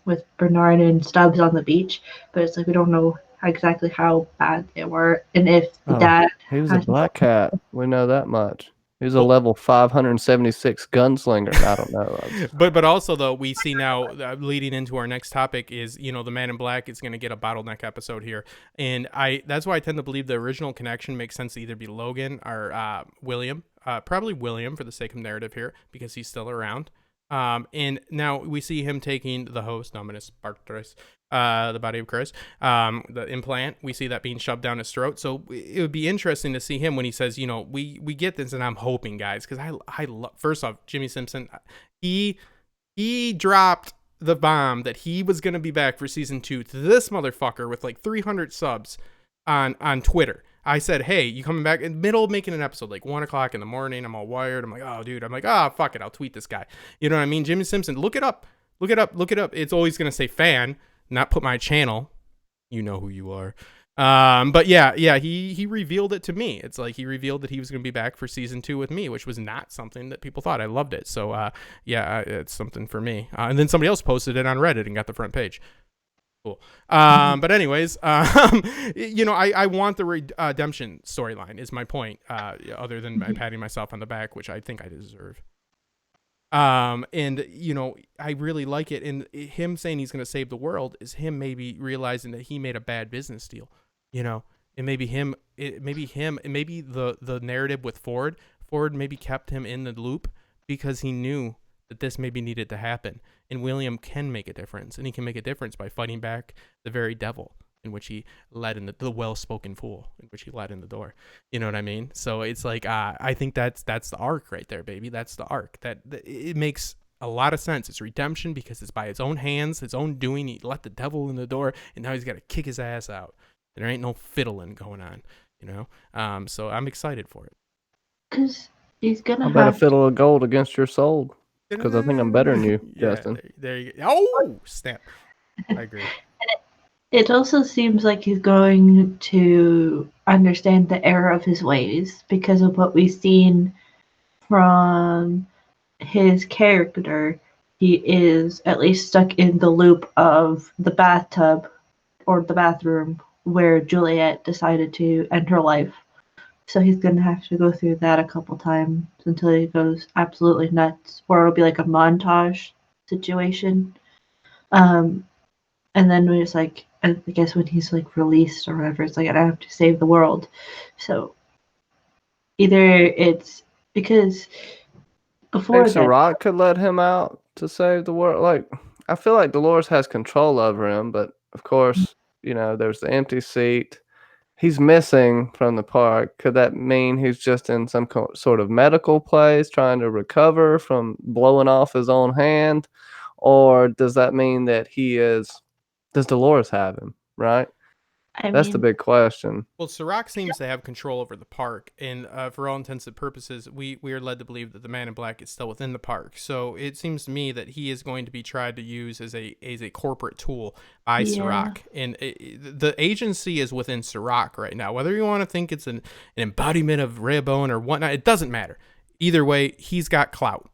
with Bernard and Stubbs on the beach, but it's like we don't know exactly how bad they were, and if the dad. He was a black cat. We know that much. He was a level 576 gunslinger. I don't know. But also though, we see now leading into our next topic is the Man in Black is going to get a bottleneck episode here, and that's why I tend to believe the original connection makes sense to either be Logan or William, probably William for the sake of narrative here because he's still around. And now we see him taking the host, Dominus Bartres, the body of Christ, the implant. We see that being shoved down his throat. So it would be interesting to see him when he says, we get this, and I'm hoping, guys, because I love. First off, Jimmy Simpson, he dropped the bomb that he was gonna be back for season 2 to this motherfucker with like 300 subs. on Twitter. I said, hey, you coming back? In the middle of making an episode, like 1 o'clock in the morning, I'm all wired. I'm like, oh, dude. I'm like, fuck it. I'll tweet this guy. You know what I mean? Jimmy Simpson, look it up. Look it up. Look it up. It's always going to say fan, not put my channel. You know who you are. But yeah, he revealed it to me. It's like he revealed that he was going to be back for season 2 with me, which was not something that people thought. I loved it. So yeah, it's something for me. And then somebody else posted it on Reddit and got the front page. Cool. But anyways, you know, I want the redemption storyline is my point. Other than patting myself on the back, which I think I deserve. And you know, I really like it. And him saying he's going to save the world is him maybe realizing that he made a bad business deal. You know, and maybe the narrative with Ford maybe kept him in the loop because he knew that this maybe needed to happen. And William can make a difference, and he can make a difference by fighting back the very devil in which he led in the well-spoken fool in which he led in the door. You know what I mean? So it's like, I think that's the arc right there, baby. That's the arc that it makes a lot of sense. It's redemption because it's by his own hands, his own doing. He let the devil in the door, and now he's got to kick his ass out. There ain't no fiddling going on, you know? So I'm excited for it. Because he's going to I bet a fiddle of gold against your soul. Because I think I'm better than you, yeah, Justin. There you go. Oh, snap. I agree. It also seems like he's going to understand the error of his ways because of what we've seen from his character. He is at least stuck in the loop of the bathtub or the bathroom where Juliet decided to end her life. So he's going to have to go through that a couple times until he goes absolutely nuts, or it'll be like a montage situation. And then when it's like, I guess when he's like released or whatever, it's like, I have to save the world. So either it's because before Think that, Sirach could let him out to save the world. Like, I feel like Dolores has control over him, but of course, you know, there's the empty seat. He's missing from the park. Could that mean he's just in some sort of medical place trying to recover from blowing off his own hand? Or does that mean that does Dolores have him, right? That's the big question. Well, Sirach seems to have control over the park, and for all intents and purposes, we are led to believe that the Man in Black is still within the park. So it seems to me that he is going to be tried to use as a corporate tool by Sirach, and the agency is within Sirach right now. Whether you want to think it's an embodiment of Rehoboam or whatnot, it doesn't matter. Either way, he's got clout.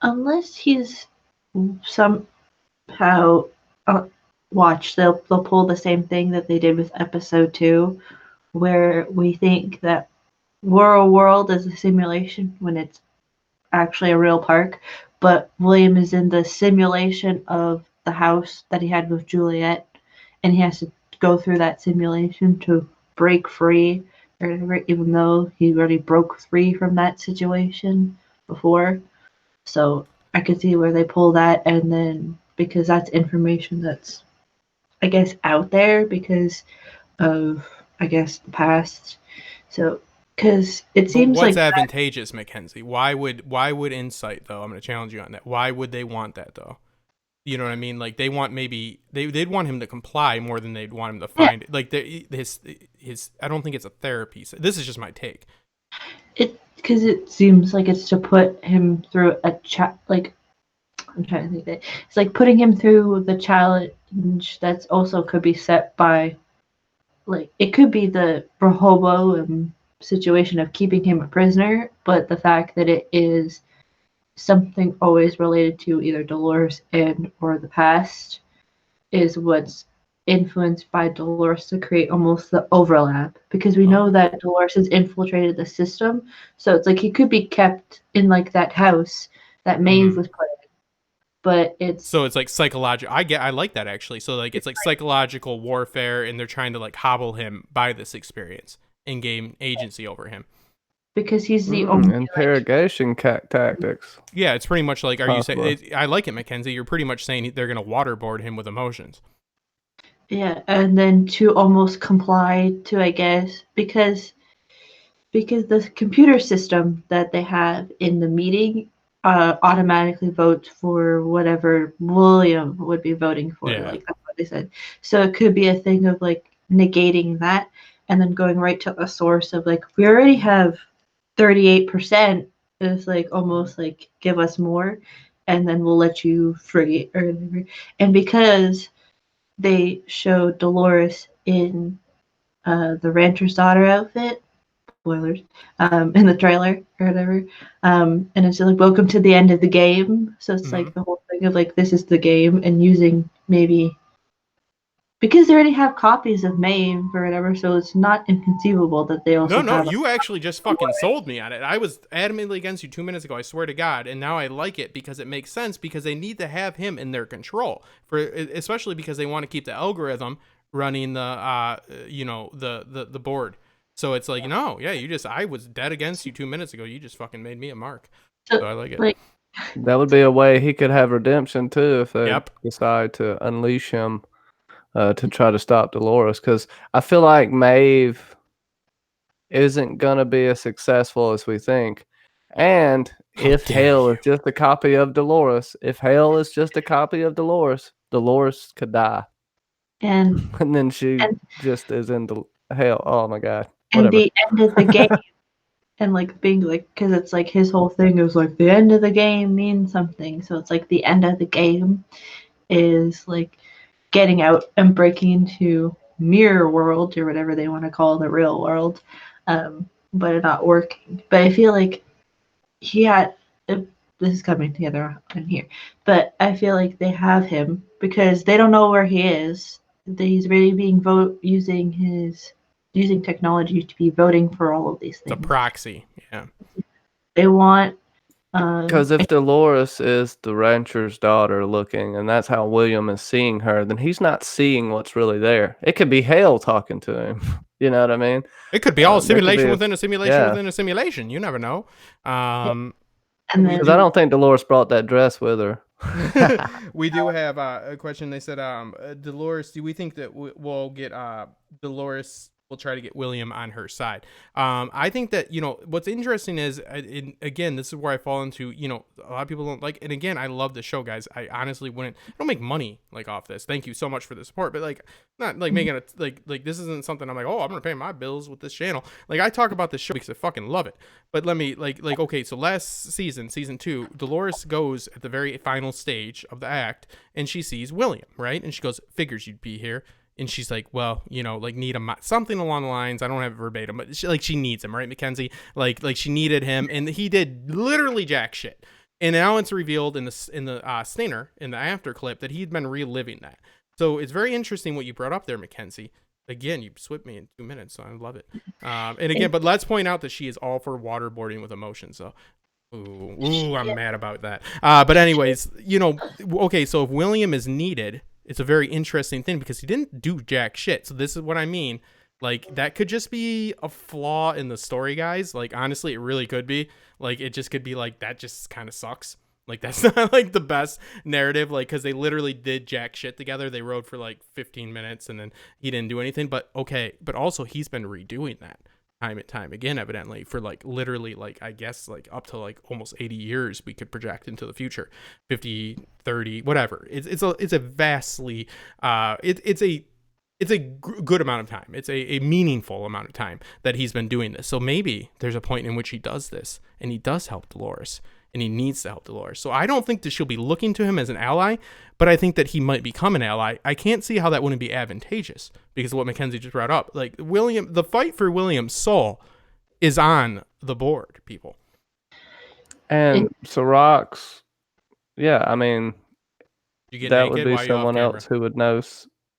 Unless he's somehow watch, they'll pull the same thing that they did with episode 2, where we think that World is a simulation when it's actually a real park, but William is in the simulation of the house that he had with Juliet, and he has to go through that simulation to break free, or whatever, even though he already broke free from that situation before. So I could see where they pull that, and then because that's information that's, I guess, out there because of, I guess, the past. So, because it seems what's like advantageous, Mackenzie? Why would Insight, though? I'm going to challenge you on that. Why would they want that, though? You know what I mean? Like, they want they'd want him to comply more than they'd want him to find it. Like his I don't think it's a therapy. This is just my take. Because it seems like it's to put him through a like, I'm trying to think that it's like putting him through the challenge that's also could be set by, like, it could be the Rehoboam situation of keeping him a prisoner, but the fact that it is something always related to either Dolores or the past is what's influenced by Dolores to create almost the overlap, because we know that Dolores has infiltrated the system, so it's like he could be kept in like that house that Maeve was put in, but it's like psychological. I like that, actually. So like it's like psychological warfare, and they're trying to like hobble him by this experience and gain agency over him. Because he's the only interrogation tactics. Yeah, it's pretty much like, are you saying? I like it, Mackenzie. You're pretty much saying they're going to waterboard him with emotions. Yeah, and then to almost comply to, I guess, because the computer system that they have in the meeting automatically votes for whatever William would be voting for. Yeah. Like, that's what they said. So it could be a thing of like negating that and then going right to a source of like, we already have 38%. It's like almost like give us more and then we'll let you free or whatever. And because they showed Dolores in the rancher's daughter outfit, spoilers, in the trailer or whatever. And it's like, welcome to the end of the game. So it's like the whole thing of like, this is the game and using maybe because they already have copies of Maeve or whatever, so it's not inconceivable that they also No, have you actually just fucking sold me on it. I was adamantly against you 2 minutes ago, I swear to God, and now I like it because it makes sense because they need to have him in their control, especially because they want to keep the algorithm running the the board. So it's like, no, yeah, I was dead against you 2 minutes ago. You just fucking made me a mark. So I like it. Like, That would be a way he could have redemption too if they Yep. decide to unleash him to try to stop Dolores. Because I feel like Maeve isn't gonna be as successful as we think. And if dare Hale you. is just a copy of Dolores, Dolores could die, and and then she And- just is in the hell. Oh my God! and Whatever. the end of the game and like being like, because it's like his whole thing is like the end of the game means something, so it's like the end of the game is like getting out and breaking into mirror world or whatever they want to call the real world, but it not working. But I feel like he had this is coming together in here, but I feel like they have him because they don't know where he is. He's really being using technology to be voting for all of these It's a things. proxy. Yeah. They want Because if Dolores is the rancher's daughter looking, and that's how William is seeing her, then he's not seeing what's really there. It could be Hale talking to him. You know what I mean? It could be all there could simulation be within a simulation yeah. within a simulation. You never know. and then Because I don't think Dolores brought that dress with her. We do have a question. They said, Dolores, do we think that we'll get Dolores? We'll try to get William on her side. I think that, what's interesting is, again, this is where I fall into, a lot of people don't like, and again, I love the show, guys. I honestly I don't make money like off this. Thank you so much for the support, but like, not like making it like this isn't something I'm like, oh, I'm gonna pay my bills with this channel. Like, I talk about this show because I fucking love it. But let me okay, so last season 2, Dolores goes at the very final stage of the act, and she sees William, right? And she goes, figures you'd be here. And she's like, well, need him, something along the lines. I don't have it verbatim, but she needs him, right, Mackenzie? Like she needed him, and he did literally jack shit. And now it's revealed in the Stainer in the after clip that he'd been reliving that. So it's very interesting what you brought up there, Mackenzie. Again, you swept me in 2 minutes, so I love it. And again, but let's point out that she is all for waterboarding with emotion. So, ooh, I'm mad about that. But anyways, okay, so if William is needed, it's a very interesting thing because he didn't do jack shit. So this is what I mean. Like, that could just be a flaw in the story, guys. Like, honestly, it really could be. Like, it just could be like, that just kind of sucks. Like, that's not like the best narrative. Like, because they literally did jack shit together. They rode for like 15 minutes and then he didn't do anything. But okay. But also, he's been redoing that time and time again, evidently, for like literally like, I guess like up to like almost 80 years we could project into the future. 50, 30, whatever. It's a vastly it's a good amount of time. It's a meaningful amount of time that he's been doing this. So maybe there's a point in which he does this and he does help Dolores and he needs to help Dolores. So I don't think that she'll be looking to him as an ally, but I think that he might become an ally. I can't see how that wouldn't be advantageous because of what Mackenzie just brought up. Like, the fight for William's soul is on the board, people. And Sirach's, yeah, I mean, You get that naked would be while you're off someone camera. else who would know.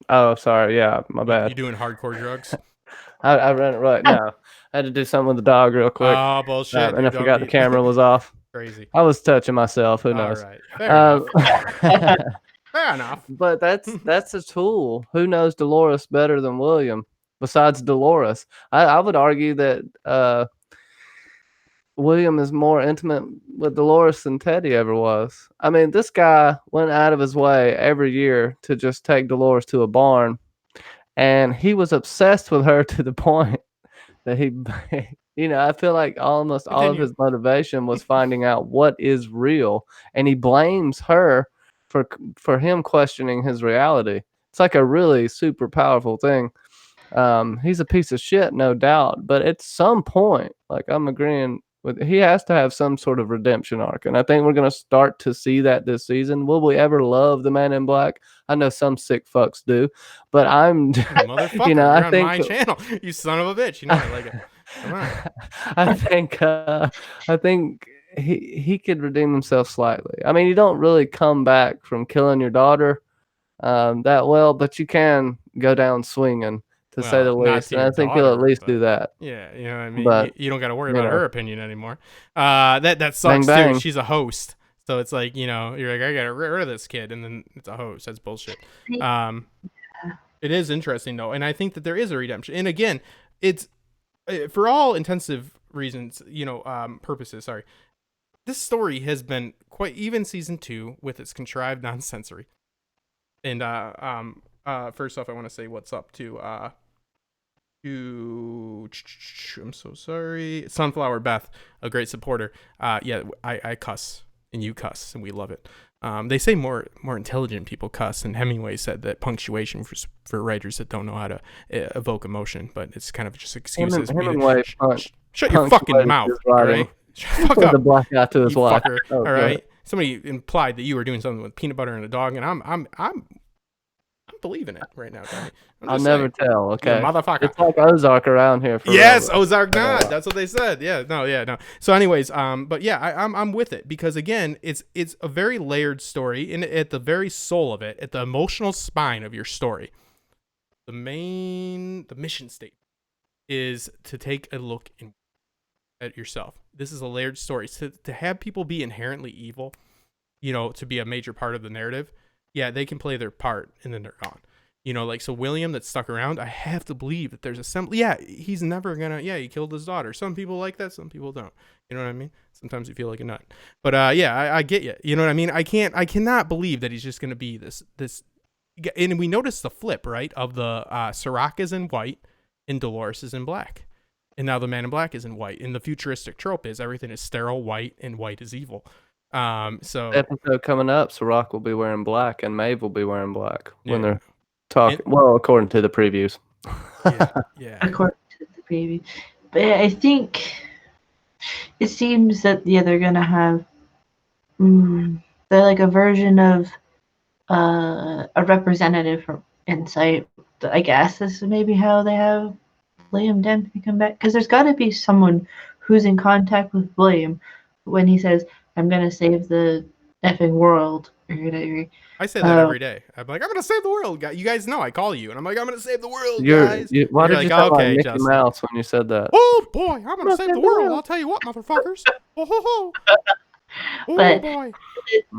Oh, sorry. Yeah, my bad. You doing hardcore drugs? I ran it right now. I had to do something with the dog real quick. Oh, bullshit. And I forgot the camera was off. Crazy. I was touching myself. Who knows? All right. Fair enough. Fair enough. But that's a tool. Who knows Dolores better than William besides Dolores? I would argue that William is more intimate with Dolores than Teddy ever was. I mean, this guy went out of his way every year to just take Dolores to a barn, and he was obsessed with her to the point that he, I feel like almost all of his motivation was finding out what is real, and he blames her for him questioning his reality. It's like a really super powerful thing. He's a piece of shit, no doubt. But at some point, like I'm agreeing with, he has to have some sort of redemption arc, and I think we're gonna start to see that this season. Will we ever love the Man in Black? I know some sick fucks do, but I'm, Motherfucker, you know, you're I on think my channel. You son of a bitch. You know I like it. Come on. I think he could redeem himself slightly. I mean, you don't really come back from killing your daughter that well, but you can go down swinging, to say the Not least. to And your I think he'll at daughter, least but do that. yeah, you know what I mean. But You don't got to worry you about know. her opinion anymore. That Bang, sucks too. bang. She's a host, so it's like, you know, you're like, I got to get rid of this kid, and then it's a host. That's bullshit. It is interesting though, and I think that there is a redemption. And again, it's for all intensive reasons, you know, purposes. Sorry, this story has been quite, even season 2 with its contrived nonsensory. And first off, I want to say what's up to I'm so sorry, Sunflower Beth, a great supporter. Yeah, I cuss and you cuss, and we love it. They say more intelligent people cuss, and Hemingway said that punctuation for writers that don't know how to evoke emotion, but it's kind of just excuses. Hemingway Shut your fucking mouth, all right? Shut the fuck up. The black guy to his You wife. fucker, Oh, all right? Somebody implied that you were doing something with peanut butter and a dog, and I'm believing it right now, Tommy. I'll never tell. Okay, you motherfucker. It's like Ozark around here. For Yes, real. Ozark not. That's what they said. Yeah, no. So, anyways, but yeah, I'm with it, because again, it's a very layered story, and at the very soul of it, at the emotional spine of your story, the mission statement is to take a look at yourself. This is a layered story. So to have people be inherently evil, you know, to be a major part of the narrative, yeah, they can play their part and then they're gone. You know, like, so William that's stuck around, I have to believe that there's yeah, he's never gonna, he killed his daughter. Some people like that, some people don't. You know what I mean? Sometimes you feel like a nut. But yeah, I get you. You know what I mean? I cannot believe that he's just gonna be this, and we noticed the flip, right? Of the Sirach is in white and Dolores is in black. And now the Man in Black is in white. And the futuristic trope is everything is sterile, white, and white is evil. So episode coming up, Sirach will be wearing black and Maeve will be wearing black when Yeah. they're talking. Well, according to the previews. yeah. According to the preview. But yeah, I think it seems that they're gonna have they're like a version of a representative from Insight. I guess this is maybe how they have William Dempsey come back, because there's got to be someone who's in contact with William when he says, "I'm gonna save the effing world," or whatever. I say that every day. I'm like, I'm gonna save the world, guys. You guys know I call you, and I'm like, I'm gonna save the world, guys. Why did You're you like, sound okay, like Mickey Justin. Mouse when you said that? Oh boy, I'm gonna save the world. I'll tell you what, motherfuckers. Oh ho ho. Oh But boy.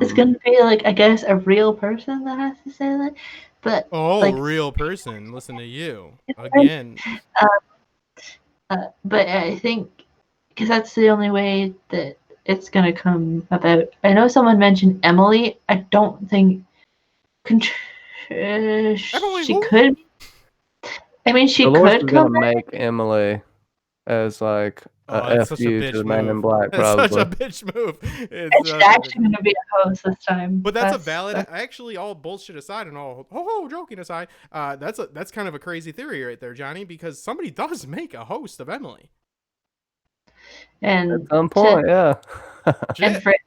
it's gonna be like, I guess, a real person that has to say that. But like, Real person. Listen to you again. but I think because that's the only way that it's gonna come about. I know someone mentioned Emily. I don't think she could. I mean, she Dolores could is come gonna back. make Emily as like That's a such a FU bitch to the Man in move. Black, That's probably. such a bitch move. And she's actually going to be a host this time. But that's a valid. Actually, all bullshit aside and all joking aside, that's kind of a crazy theory right there, Johnny, because somebody does make a host of Emily. And At some point, yeah. and for it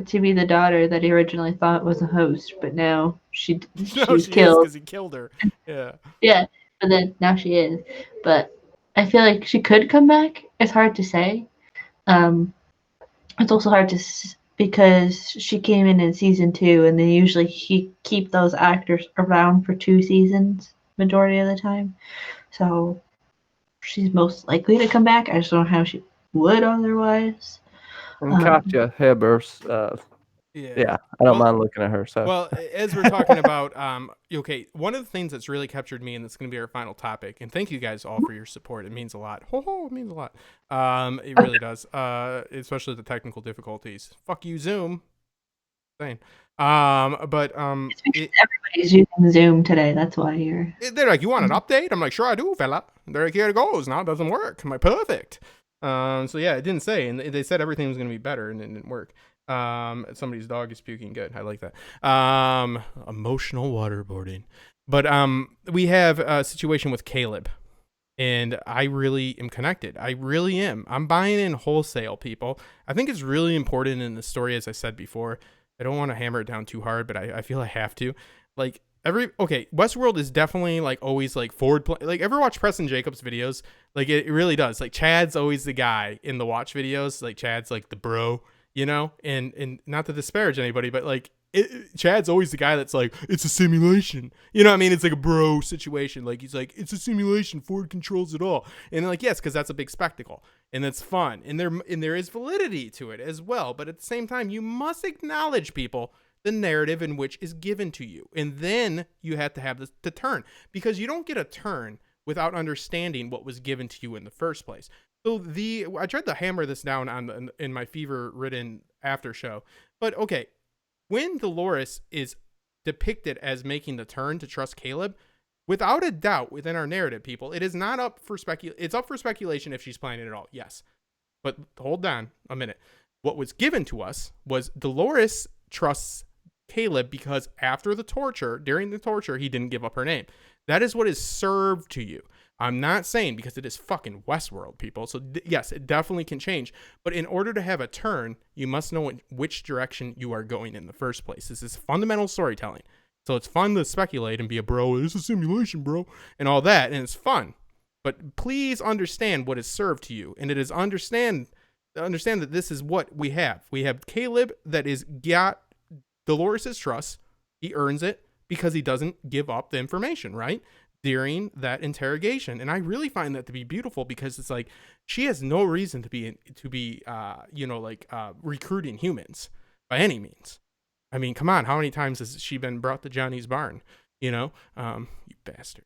to be the daughter that he originally thought was a host, but now she's killed because he killed her. Yeah. Yeah, but then now she is. But I feel like she could come back. It's hard to say. It's also hard to because she came in season 2, and they usually keep those actors around for 2 seasons majority of the time. So she's most likely to come back. I just don't know how she would otherwise. And Katja Hebers, yeah, I don't mind looking at her. So well, as we're talking about, okay, one of the things that's really captured me, and that's going to be our final topic, and thank you guys all for your support. It means a lot. It means a lot. It really does. Especially the technical difficulties. Fuck you, Zoom. Saying. But everybody's using Zoom today. That's why you're. They're like, you want an update? I'm like, sure I do, fella. They're like, here it goes. Now it doesn't work. I'm like, perfect. So yeah, it didn't say, and they said everything was going to be better, and it didn't work. Somebody's dog is puking. Good. I like that. Emotional waterboarding. But we have a situation with Caleb, and I really am connected. I really am. I'm buying in wholesale, people. I think it's really important in the story, as I said before. I don't want to hammer it down too hard, but I feel I have to. Like Westworld is definitely like always like like ever watch Preston Jacobs videos? Like it really does. Like Chad's always the guy in the watch videos. Like Chad's like the bro, you know, and not to disparage anybody, but like Chad's always the guy that's like, it's a simulation, you know what I mean? It's like a bro situation. Like he's like, it's a simulation, Ford controls it all. And like, yes, because that's a big spectacle and that's fun, and there is validity to it as well. But at the same time, you must acknowledge, people, the narrative in which is given to you, and then you have to have the turn, because you don't get a turn without understanding what was given to you in the first place. So I tried to hammer this down in my fever-ridden after show, but okay, when Dolores is depicted as making the turn to trust Caleb, without a doubt within our narrative, people, it is not up for it's up for speculation if she's planning it all, yes. But hold on a minute. What was given to us was Dolores trusts Caleb because during the torture, he didn't give up her name. That is what is served to you. I'm not saying, because it is fucking Westworld, people. So yes, it definitely can change. But in order to have a turn, you must know which direction you are going in the first place. This is fundamental storytelling. So it's fun to speculate and be a bro. It's a simulation, bro, and all that, and it's fun. But please understand what is served to you, and it is understand that this is what we have. We have Caleb that is got Dolores' trust. He earns it because he doesn't give up the information, right? During that interrogation. And I really find that to be beautiful, because it's like she has no reason to be recruiting humans by any means. I mean, come on, how many times has she been brought to Johnny's barn? You know, you bastard.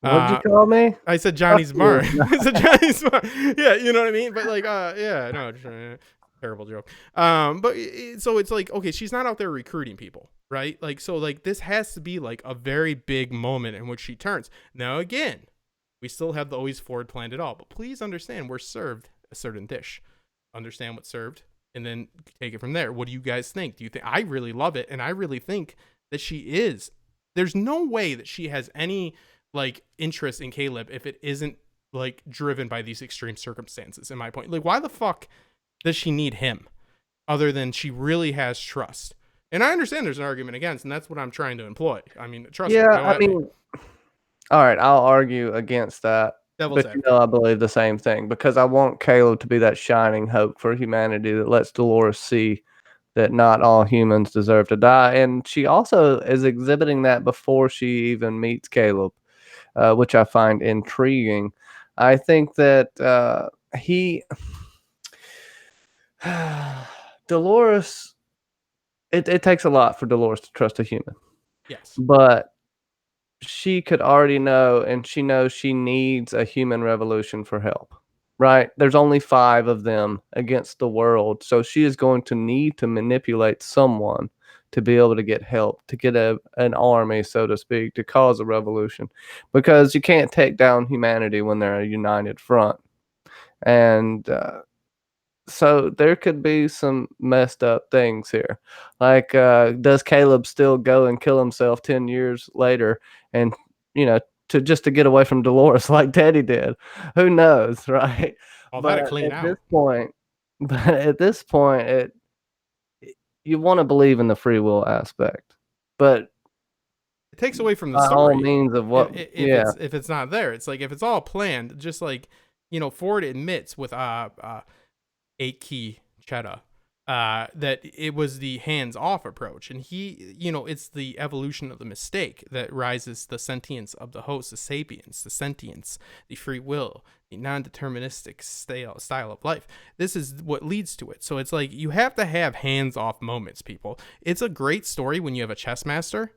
What'd you call me? I said Johnny's barn. I said Johnny's barn. Yeah, you know what I mean? But like, yeah, no, terrible joke. So it's like, okay, she's not out there recruiting people, right? Like, so like this has to be like a very big moment in which she turns. Now, again, we still have the always forward planned it all, but please understand, we're served a certain dish. Understand what's served, and then take it from there. What do you guys think? Do you think? I really love it, and I really think that she is. There's no way that she has any like interest in Caleb if it isn't like driven by these extreme circumstances. In my point, like, why the fuck does she need him other than she really has trust? And I understand there's an argument against, and that's what I'm trying to employ. I mean, trust. Yeah, I mean, all right, I'll argue against that. Devil's but I believe the same thing, because I want Caleb to be that shining hope for humanity that lets Dolores see that not all humans deserve to die. And she also is exhibiting that before she even meets Caleb, which I find intriguing. I think that Dolores, it takes a lot for Dolores to trust a human. Yes. But she could already know, and she knows she needs a human revolution for help, right? There's only 5 of them against the world. So she is going to need to manipulate someone to be able to get help, to get an army, so to speak, to cause a revolution, because you can't take down humanity when they're a united front. And so there could be some messed up things here. Like, does Caleb still go and kill himself 10 years later and, to get away from Dolores like Teddy did? Who knows, right? But at this point, you want to believe in the free will aspect, but it takes away from the story. All means of what? If it's not there, it's like if it's all planned, just like Ford admits with Key Chetta, that it was the hands-off approach, and he, it's the evolution of the mistake that rises the sentience of the host, the sapiens, the sentience, the free will, the non-deterministic style of life. This is what leads to it. So it's like you have to have hands-off moments, people. It's a great story when you have a chess master,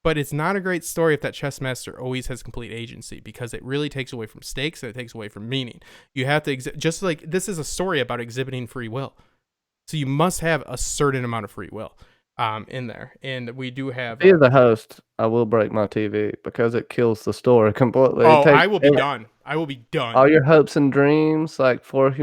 but it's not a great story if that chess master always has complete agency, because it really takes away from stakes and it takes away from meaning. You have to just like this is a story about exhibiting free will. So you must have a certain amount of free will. in there, and we do have. If he is the host, I will break my TV because it kills the story completely. It Oh, takes I will be done. I will be done. all your hopes and dreams, like for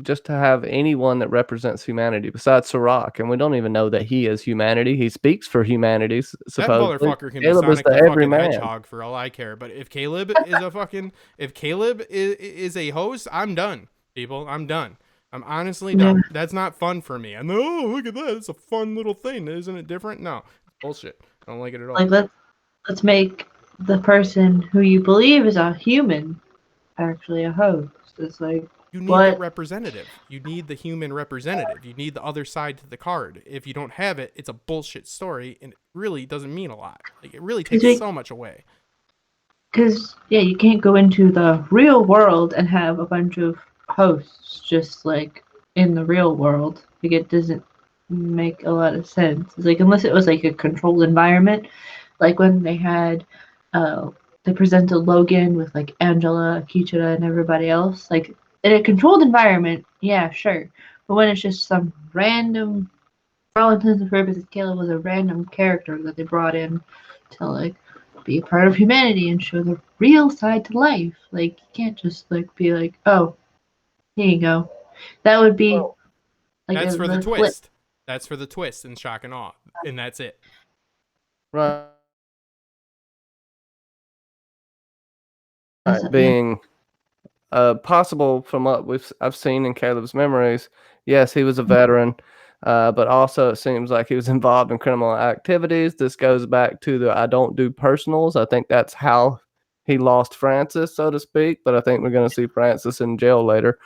just to have anyone that represents humanity besides Sirach, and we don't even know that he is humanity. He speaks for humanity, That supposedly. motherfucker can Caleb be is Sonic the the fucking everyman. Hedgehog for all I care. But if Caleb is a fucking, if Caleb is a host, I'm done, people. I'm done. I'm honestly done. That's not fun for me. I'm look at that. It's a fun little thing. Isn't it different? No, bullshit. I don't like it at all. Like let's make the person who you believe is a human actually a host. It's like You need what? the representative. You need the human representative. You need the other side to the card. If you don't have it, it's a bullshit story, and it really doesn't mean a lot. Like it really takes so much away. Because you can't go into the real world and have a bunch of hosts just like in the real world. Like it doesn't make a lot of sense. It's like unless it was like a controlled environment, like when they had they presented Logan with like Angela, Akichira, and everybody else. Like in a controlled environment, yeah, sure. But when it's just some random, for all intents and purposes, Caleb was a random character that they brought in to like be a part of humanity and show the real side to life. Like you can't just like be like, oh, here you go. That would be like That's for the flip. twist. That's for the twist and shock and awe, and that's it. Right. That's Being possible from what I've seen in Caleb's memories. Yes, he was a veteran, but also it seems like he was involved in criminal activities. This goes back to the I don't do personals. I think that's how he lost Francis, so to speak. But I think we're going to see Francis in jail later.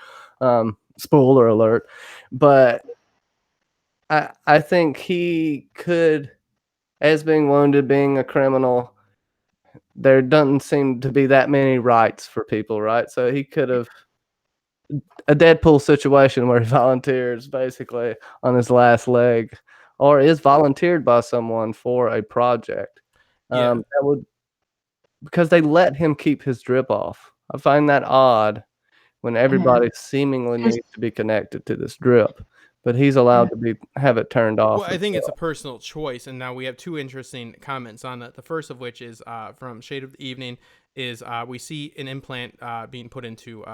Spoiler alert. But I think he could, as being wounded, being a criminal, there doesn't seem to be that many rights for people, right? So he could have a Deadpool situation where he volunteers basically on his last leg, or is volunteered by someone for a project. That would, because they let him keep his drip off. I find that odd when everybody seemingly needs to be connected to this drip, but he's allowed to have it turned off. Well, I think it's a personal choice, and now we have two interesting comments on that. The first of which is from Shade of the Evening, is we see an implant being put into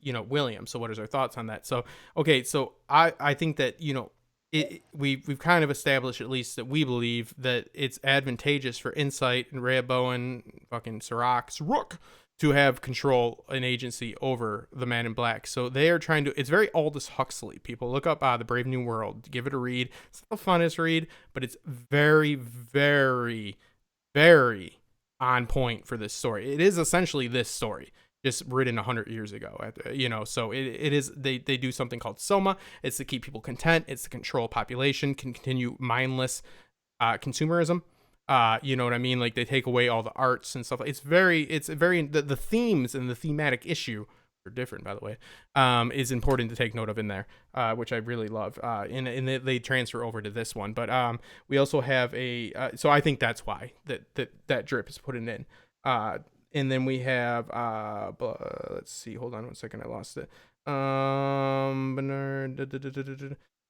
William. So what is our thoughts on that? So okay, so I think that we've kind of established at least that we believe that it's advantageous for Insight and Rehoboam, fucking Sirach to have control and agency over the Man in Black. So they are trying to, it's very Aldous Huxley. People look up The Brave New World, give it a read. It's not the funnest read, but it's very, very, very on point for this story. It is essentially this story, just written 100 years ago, so it is, they do something called Soma. It's to keep people content. It's to control population, continue mindless consumerism. You know what I mean? Like they take away all the arts and stuff. The themes and the thematic issue are different, by the way, is important to take note of in there, which I really love. And they transfer over to this one, but we also have so I think that's why that drip is put in. And then we have let's see, hold on one second, I lost it.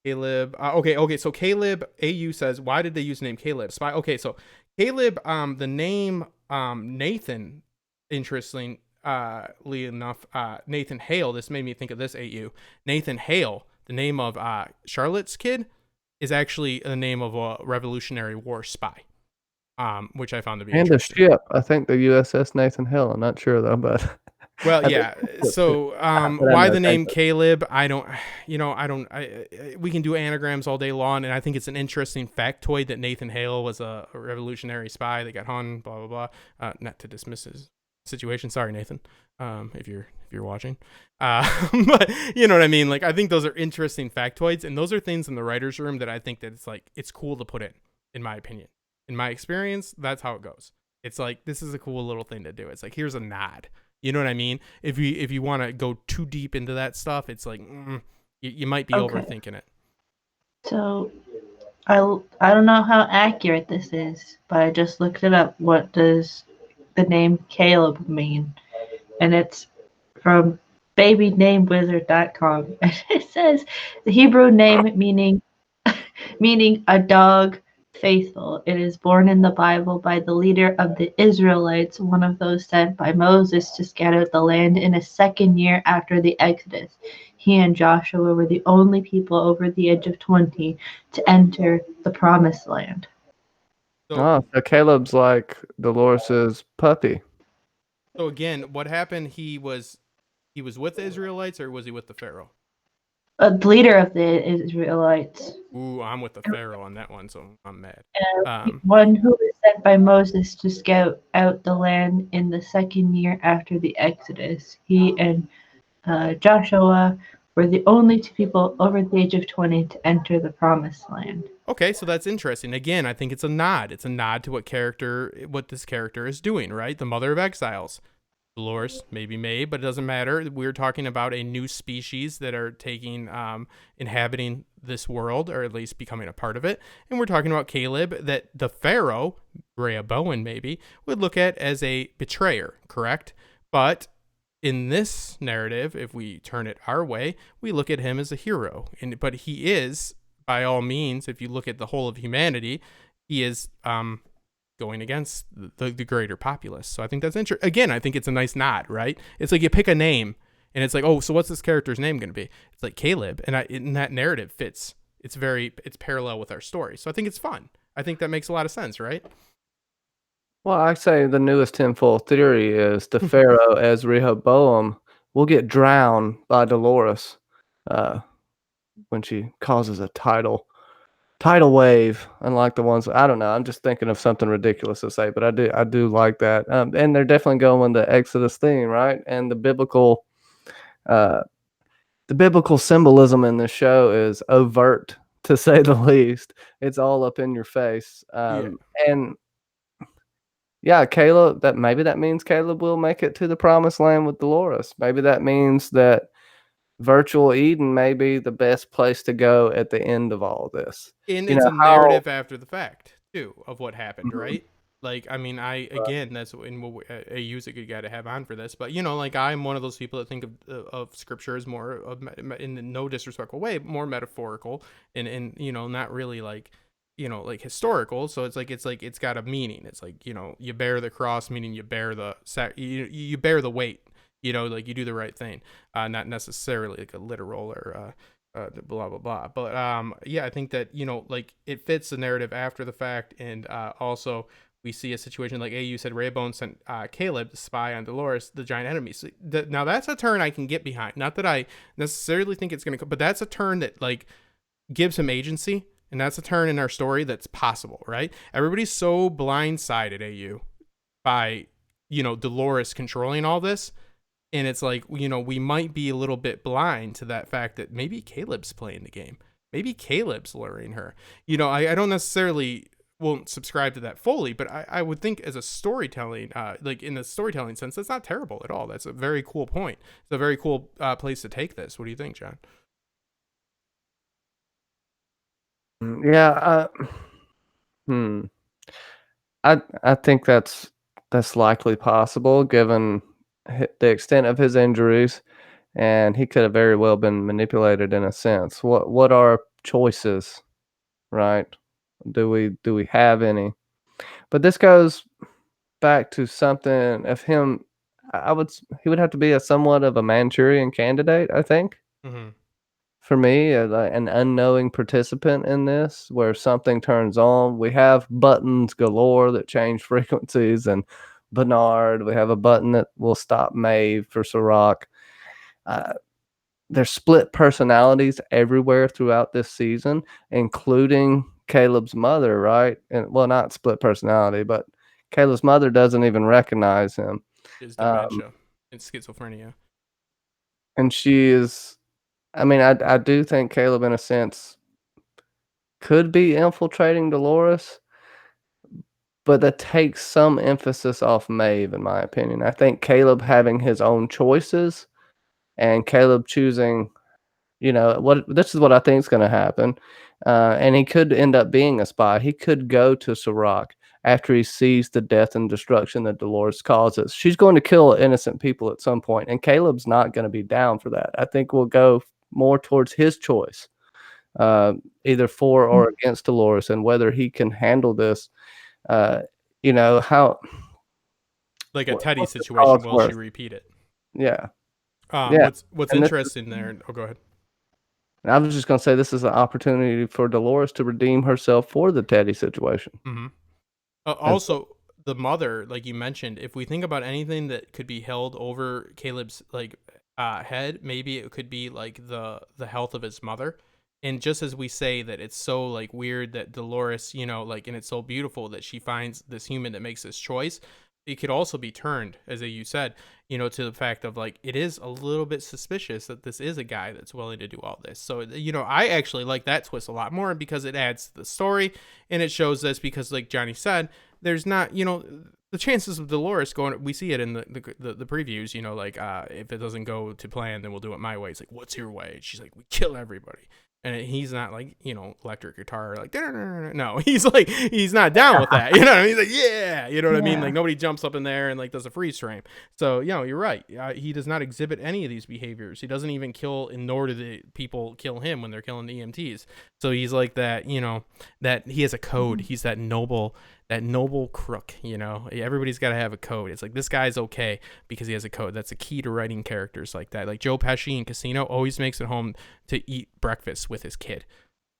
Caleb. Okay. So Caleb AU says, why did they use the name Caleb? Spy. Okay, so Caleb, the name Nathan, interestingly enough, Nathan Hale. This made me think of this AU. Nathan Hale, the name of Charlotte's kid, is actually the name of a Revolutionary War spy. Which I found to be interesting. And a ship. I think the USS Nathan Hale. I'm not sure though, but well, yeah. So, why the name Caleb? I don't. We can do anagrams all day long, and I think it's an interesting factoid that Nathan Hale was a revolutionary spy that got hung. Blah blah blah. Not to dismiss his situation. Sorry, Nathan. If you're watching, but you know what I mean. Like, I think those are interesting factoids, and those are things in the writers' room that I think that it's cool to put in my opinion. In my experience, that's how it goes. It's like, this is a cool little thing to do. It's like, here's a nod. You know what I mean? If you want to go too deep into that stuff, it's like, you might be overthinking it. So, I don't know how accurate this is, but I just looked it up. What does the name Caleb mean? And it's from babynamewizard.com. And it says the Hebrew name meaning a dog faithful. It is born in the Bible by the leader of the Israelites, one of those sent by Moses to scatter the land in a second year after the Exodus. He and Joshua were the only people over the age of 20 to enter the promised land. So, So Caleb's like Dolores's puppy. so again, what happened? He was with the Israelites, or was he with the Pharaoh? The leader of the Israelites. Ooh, I'm with the Pharaoh on that one, so I'm mad. One who was sent by Moses to scout out the land in the second year after the Exodus. He and Joshua were the only two people over the age of 20 to enter the promised land. Okay, so that's interesting. Again, I think it's a nod. It's a nod to what this character is doing, right? The mother of exiles. Dolores, maybe May, but it doesn't matter. We're talking about a new species that are inhabiting this world, or at least becoming a part of it. And we're talking about Caleb, that the Pharaoh, Rehoboam maybe, would look at as a betrayer, correct? But in this narrative, if we turn it our way, we look at him as a hero. But he is, by all means, if you look at the whole of humanity, he is going against the greater populace. So I think that's interesting. Again, I think it's a nice nod, right? It's like you pick a name, and it's like, oh, so what's this character's name going to be? It's like Caleb, and in that narrative fits. It's parallel with our story. So I think it's fun. I think that makes a lot of sense, right? Well, I say the newest tinfoil theory is the Pharaoh as Rehoboam will get drowned by Dolores when she causes a tidal wave, unlike the ones, I don't know. I'm just thinking of something ridiculous to say, but I do like that. And they're definitely going the Exodus theme, right? And the biblical symbolism in this show is overt, to say the least. It's all up in your face. And yeah, Caleb, maybe that means Caleb will make it to the promised land with Dolores. Maybe that means that virtual Eden may be the best place to go at the end of all this. And it's a narrative after the fact, too, of what happened, right? Like, I mean, that's when AU's a good guy to have on for this, but, like, I'm one of those people that think of scripture as more, in no disrespectful way, more metaphorical and not really, like, like historical. So it's like it's got a meaning. It's like, you bear the cross, meaning you bear you bear the weight. Like you do the right thing, not necessarily like a literal or blah blah blah. But yeah, I think that like it fits the narrative after the fact, and also we see a situation like AU said, Rehoboam sent Caleb to spy on Dolores, the giant enemy. So now that's a turn I can get behind. Not that I necessarily think it's gonna come, but that's a turn that like gives him agency, and that's a turn in our story that's possible, right? Everybody's so blindsided, AU, by Dolores controlling all this. And it's like, we might be a little bit blind to that fact that maybe Caleb's playing the game. Maybe Caleb's luring her. I don't necessarily won't subscribe to that fully, but I would think as a storytelling, like in the storytelling sense, that's not terrible at all. That's a very cool point. It's a very cool place to take this. What do you think, John? Yeah. I think that's likely possible given the extent of his injuries, and he could have very well been manipulated in a sense. What are choices, right? Do we have any? But this goes back to something of him. He would have to be a somewhat of a Manchurian candidate, I think. Mm-hmm. For me, an unknowing participant in this, where something turns on. We have buttons galore that change frequencies, and Bernard. We have a button that will stop Maeve for Sirach. There's split personalities everywhere throughout this season, including Caleb's mother, right? And well, not split personality, but Caleb's mother doesn't even recognize him. Is dementia and schizophrenia. And she is, I mean, I do think Caleb, in a sense, could be infiltrating Dolores, but that takes some emphasis off Maeve, in my opinion. I think Caleb having his own choices and Caleb choosing, this is what I think is going to happen. And he could end up being a spy. He could go to Sirach after he sees the death and destruction that Dolores causes. She's going to kill innocent people at some point, and Caleb's not going to be down for that. I think we'll go more towards his choice either for or against Dolores, and whether he can handle this. How like a Teddy what's the situation. cause Will she worth? repeat it? Yeah, yeah. What's And this interesting there? Oh, go ahead. I was just gonna say this is an opportunity for Dolores to redeem herself for the Teddy situation. Mm-hmm. And so, Also, the mother, like you mentioned, if we think about anything that could be held over Caleb's head, maybe it could be like the health of his mother. And just as we say that it's so like weird that Dolores, and it's so beautiful that she finds this human that makes this choice, it could also be turned, as you said, to the fact of like it is a little bit suspicious that this is a guy that's willing to do all this. So, I actually like that twist a lot more because it adds to the story and it shows us because, like Johnny said, there's not, the chances of Dolores going, we see it in the previews, if it doesn't go to plan, then we'll do it my way. It's like, what's your way? She's like, we kill everybody. And he's not like, electric guitar, like, no, he's not down with that. He's like, yeah, you know what I mean? Like nobody jumps up in there and like does a freeze frame. So, you're right. He does not exhibit any of these behaviors. He doesn't even kill, and nor do the people kill him when they're killing the EMTs. So he's like that, that he has a code. He's that noble crook, everybody's got to have a code. It's like, this guy's okay because he has a code. That's a key to writing characters like that. Like Joe Pesci in Casino always makes it home to eat breakfast with his kid.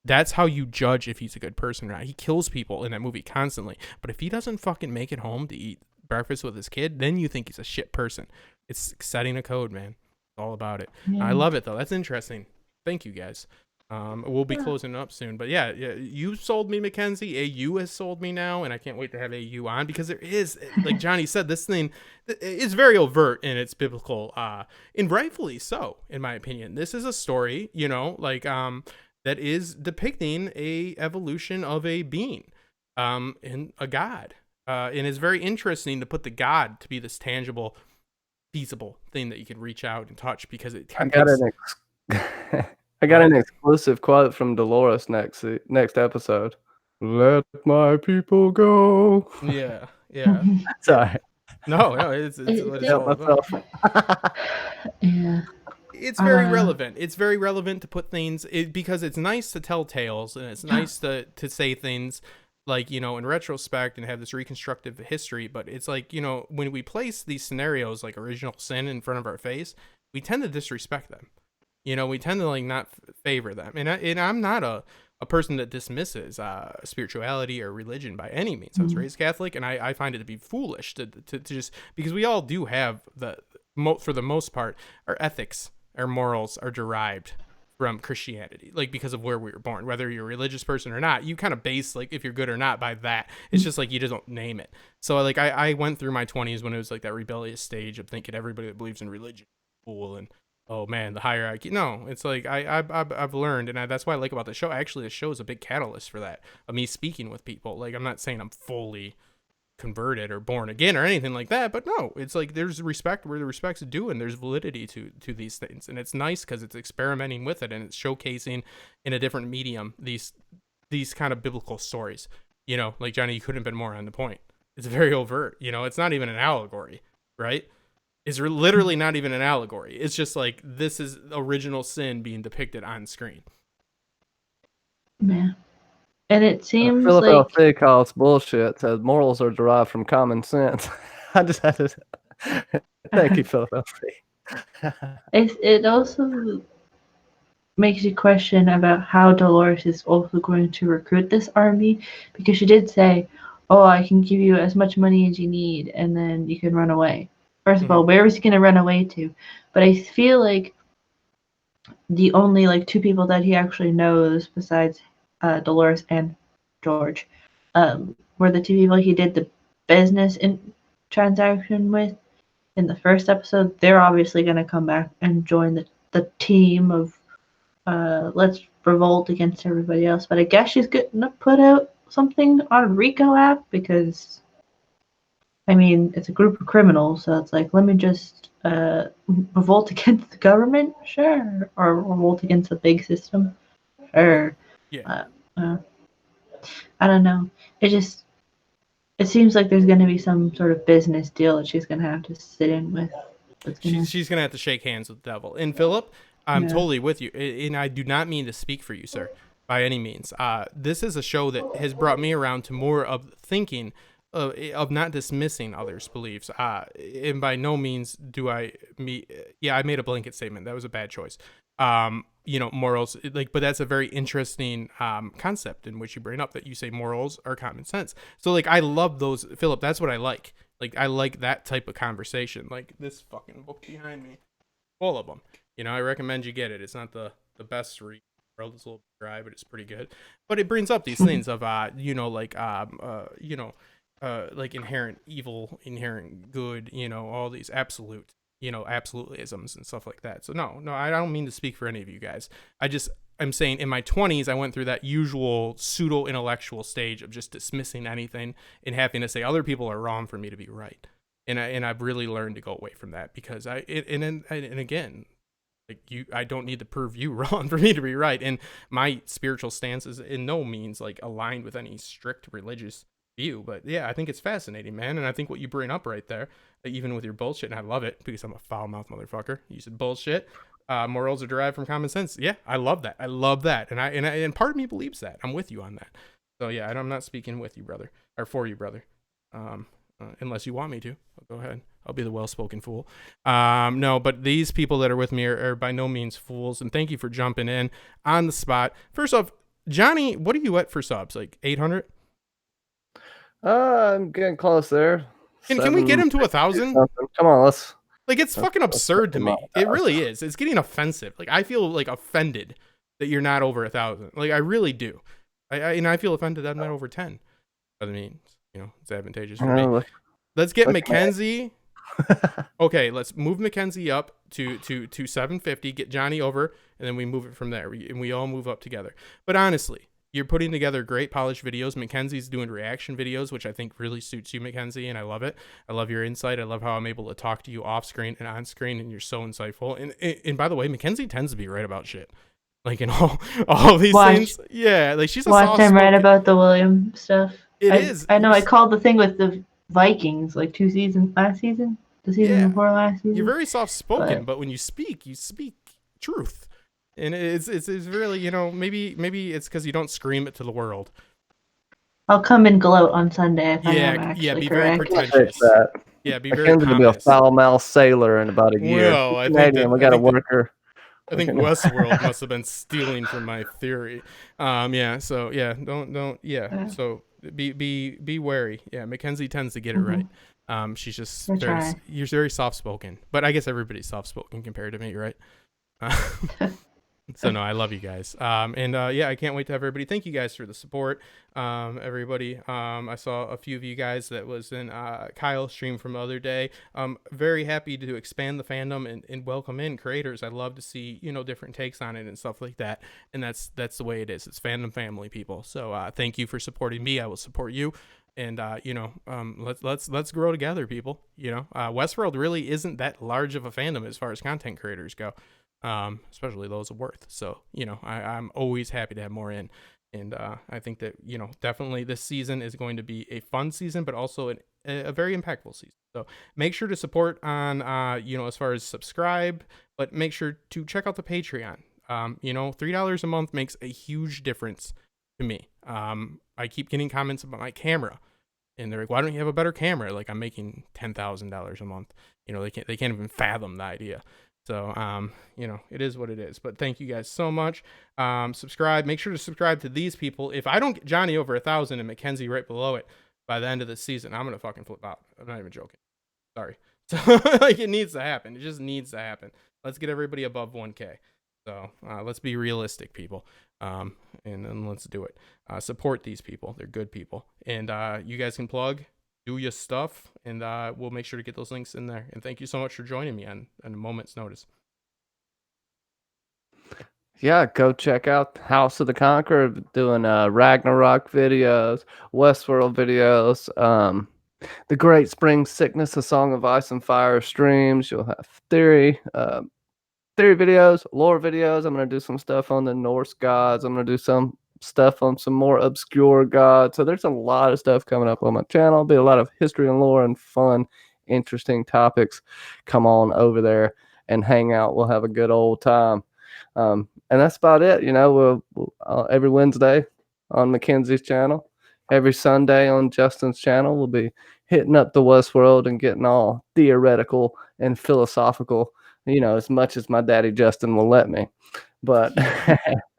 That's how you judge if he's a good person or not. He kills people in that movie constantly, but if he doesn't fucking make it home to eat breakfast with his kid, then you think he's a shit person. It's setting a code, man. It's all about it. I love it though. That's interesting. Thank you guys. We'll be closing up soon, but yeah, you sold me, Mackenzie. AU has sold me now, and I can't wait to have AU on because there is, like Johnny said, this thing is very overt in its biblical, and rightfully so, in my opinion. This is a story, that is depicting a evolution of a being, and a god, and it's very interesting to put the god to be this tangible, feasible thing that you can reach out and touch because it. I got an exclusive quote from Dolores next episode. Let my people go. Yeah. Sorry. No, it's what it's all about. Yeah. It's very relevant. It's very relevant to put things because it's nice to tell tales and it's nice to say things like, in retrospect and have this reconstructive history. But it's like, when we place these scenarios like original sin in front of our face, we tend to disrespect them. We tend to like not favor them. And I'm not a person that dismisses spirituality or religion by any means. I was raised Catholic, and I find it to be foolish to just, because we all do have for the most part, our ethics, our morals are derived from Christianity, like because of where we were born. Whether you're a religious person or not, you kind of base like if you're good or not by that. It's just like you just don't name it. So like I went through my 20s when it was like that rebellious stage of thinking everybody that believes in religion is cool and, oh man, the hierarchy. No, it's like I've learned, and that's what I like about the show. Actually, the show is a big catalyst for that, of me speaking with people. Like, I'm not saying I'm fully converted or born again or anything like that, but no, it's like there's respect where the respect's due, and there's validity to these things, and it's nice because it's experimenting with it and it's showcasing in a different medium these kind of biblical stories. Like Johnny, you couldn't have been more on the point. It's very overt. It's not even an allegory, right? Is literally not even an allegory. It's just like, this is original sin being depicted on screen. Yeah. And it seems Philadelphia calls bullshit. Says morals are derived from common sense. I just had to. Thank you, Philadelphia. It also makes you question about how Dolores is also going to recruit this army, because she did say, "Oh, I can give you as much money as you need, and then you can run away." First of all, where is he going to run away to? But I feel like the only like two people that he actually knows besides Dolores and George were the two people he did the business transaction with in the first episode. They're obviously going to come back and join the team of let's revolt against everybody else. But I guess she's going to put out something on Rico app because, I mean, it's a group of criminals, so it's like, let me just revolt against the government, sure, or revolt against the big system, sure. Yeah. I don't know. It seems like there's going to be some sort of business deal that she's going to have to sit in with. She's going to have to shake hands with the devil. And Philip, I'm totally with you, and I do not mean to speak for you, sir. by any means. This is a show that has brought me around to more of thinking of not dismissing others' beliefs. And by no means do I made a blanket statement. That was a bad choice. Morals, but that's a very interesting concept in which you bring up, that you say morals are common sense. So I love those, Philip. That's what I like. I like that type of conversation. Like this fucking book behind me, full of them. I recommend you get it. It's not the best read. It's a little dry, but it's pretty good. But it brings up these things of inherent evil, inherent good, all these absolutisms and stuff like that. So no, I don't mean to speak for any of you guys. I'm saying in my 20s, I went through that usual pseudo-intellectual stage of just dismissing anything and having to say other people are wrong for me to be right. And I've really learned to go away from that, because I don't need to prove you wrong for me to be right. And my spiritual stance is in no means aligned with any strict religious view. But yeah, I think it's fascinating, man. And I think what you bring up right there, even with your bullshit, and I love it because I'm a foul-mouthed motherfucker. You said bullshit. Morals are derived from common sense. Yeah, I love that. And part of me believes that. I'm with you on that. So yeah, I'm not speaking with you, brother, or for you, brother. Unless you want me to, go ahead. I'll be the well-spoken fool. No, but these people that are with me are by no means fools. And thank you for jumping in on the spot. First off, Johnny, what are you at for subs? 800? I'm getting close there. Can we get him to 1,000? Come on, let's. It's fucking absurd to me. It really is. It's getting offensive. I feel offended that you're not over 1,000. I really do. I feel offended that I'm not over 10. But I mean, it's advantageous for me. Let's get Mackenzie. Okay, let's move Mackenzie up to 750. Get Johnny over, and then we move it from there. We all move up together. But honestly, you're putting together great polished videos. Mackenzie's doing reaction videos, which I think really suits you, Mackenzie, and I love it. I love your insight. I love how I'm able to talk to you off screen and on screen, and you're so insightful. And by the way, Mackenzie tends to be right about shit. In all these things. Yeah, she's a soft him right about the William stuff. It is. I know. I called the thing with the Vikings 2 seasons last season. The season before last season. You're very soft spoken, but when you speak truth. And it's really, maybe it's because you don't scream it to the world. I'll come and gloat on Sunday if I'm actually be correct. very pretentious. Yeah, be very to be a foul-mouthed sailor in about a year. Well, we got a worker. I think Westworld must have been stealing from my theory. So yeah, don't. So be wary. Yeah, Mackenzie tends to get it right. She's just you're very soft spoken, but I guess everybody's soft spoken compared to me, right? So no, I love you guys. I can't wait to have everybody. Thank you guys for the support. Everybody. I saw a few of you guys that was in Kyle's stream from the other day. Very happy to expand the fandom and welcome in creators. I love to see, different takes on it and stuff like that. And that's the way it is. It's fandom family, people. So thank you for supporting me. I will support you. And let's grow together, people. Westworld really isn't that large of a fandom as far as content creators go. Especially those of worth. So, I'm always happy to have more in. And I think that, definitely this season is going to be a fun season, but also a very impactful season. So make sure to support on, as far as subscribe, but make sure to check out the Patreon. $3 a month makes a huge difference to me. I keep getting comments about my camera. And they're like, why don't you have a better camera? I'm making $10,000 a month. They can't even fathom the idea. So, it is what it is. But thank you guys so much. Subscribe. Make sure to subscribe to these people. If I don't get Johnny over 1,000 and Mackenzie right below it by the end of the season, I'm going to fucking flip out. I'm not even joking. Sorry. So, it needs to happen. It just needs to happen. Let's get everybody above 1K. So, let's be realistic, people. And then let's do it. Support these people. They're good people. And you guys can plug. Do your stuff, and we'll make sure to get those links in there. And thank you so much for joining me on a moment's notice. Yeah, go check out House of the Conqueror, doing Ragnarok videos, Westworld videos, The Great Spring Sickness, A Song of Ice and Fire streams. You'll have theory videos, lore videos. I'm going to do some stuff on the Norse gods. I'm going to do some stuff on some more obscure gods. So there's a lot of stuff coming up on my channel. There'll be a lot of history and lore and fun, interesting topics. Come on over there and hang out. We'll have a good old time. that's about it. We'll every Wednesday on Mackenzie's channel, every Sunday on Justin's channel, we'll be hitting up the Westworld and getting all theoretical and philosophical, as much as my daddy Justin will let me. But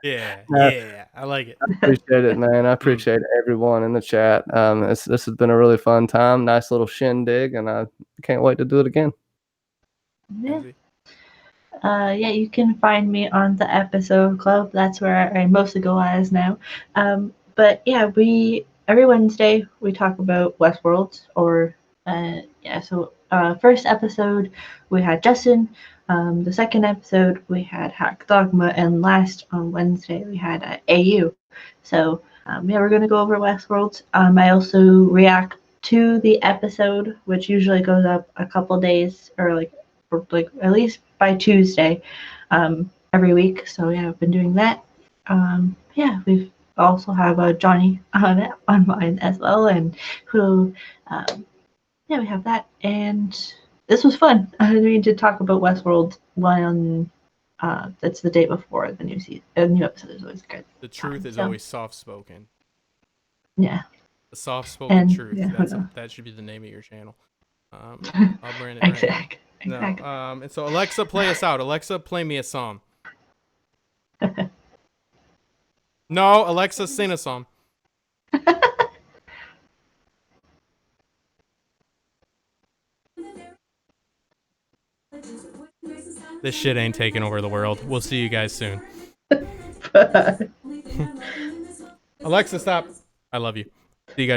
Yeah, I like it. I appreciate it, man. I appreciate everyone in the chat. This has been a really fun time. Nice little shindig, and I can't wait to do it again. Yeah. Yeah, you can find me on the episode club. That's where I mostly go as now. But yeah, every Wednesday we talk about Westworld, or so first episode we had Justin. The second episode we had Hack Dogma, and last on Wednesday we had AU. So yeah, we're gonna go over Westworld. I also react to the episode, which usually goes up a couple days or like at least by Tuesday every week. So yeah, I've been doing that. Yeah, we've also have Johnny on mine as well, and who yeah, we have that, and this was fun. I mean, to talk about Westworld when that's the day before the new season. The new episode is always good. The truth is always soft spoken. Yeah. The soft spoken truth. Yeah, that should be the name of your channel. I'll brand it right exactly. now. No. And so Alexa, play us out. Alexa, play me a song. No, Alexa, sing a song. This shit ain't taking over the world. We'll see you guys soon. Alexa, stop. I love you. See you guys.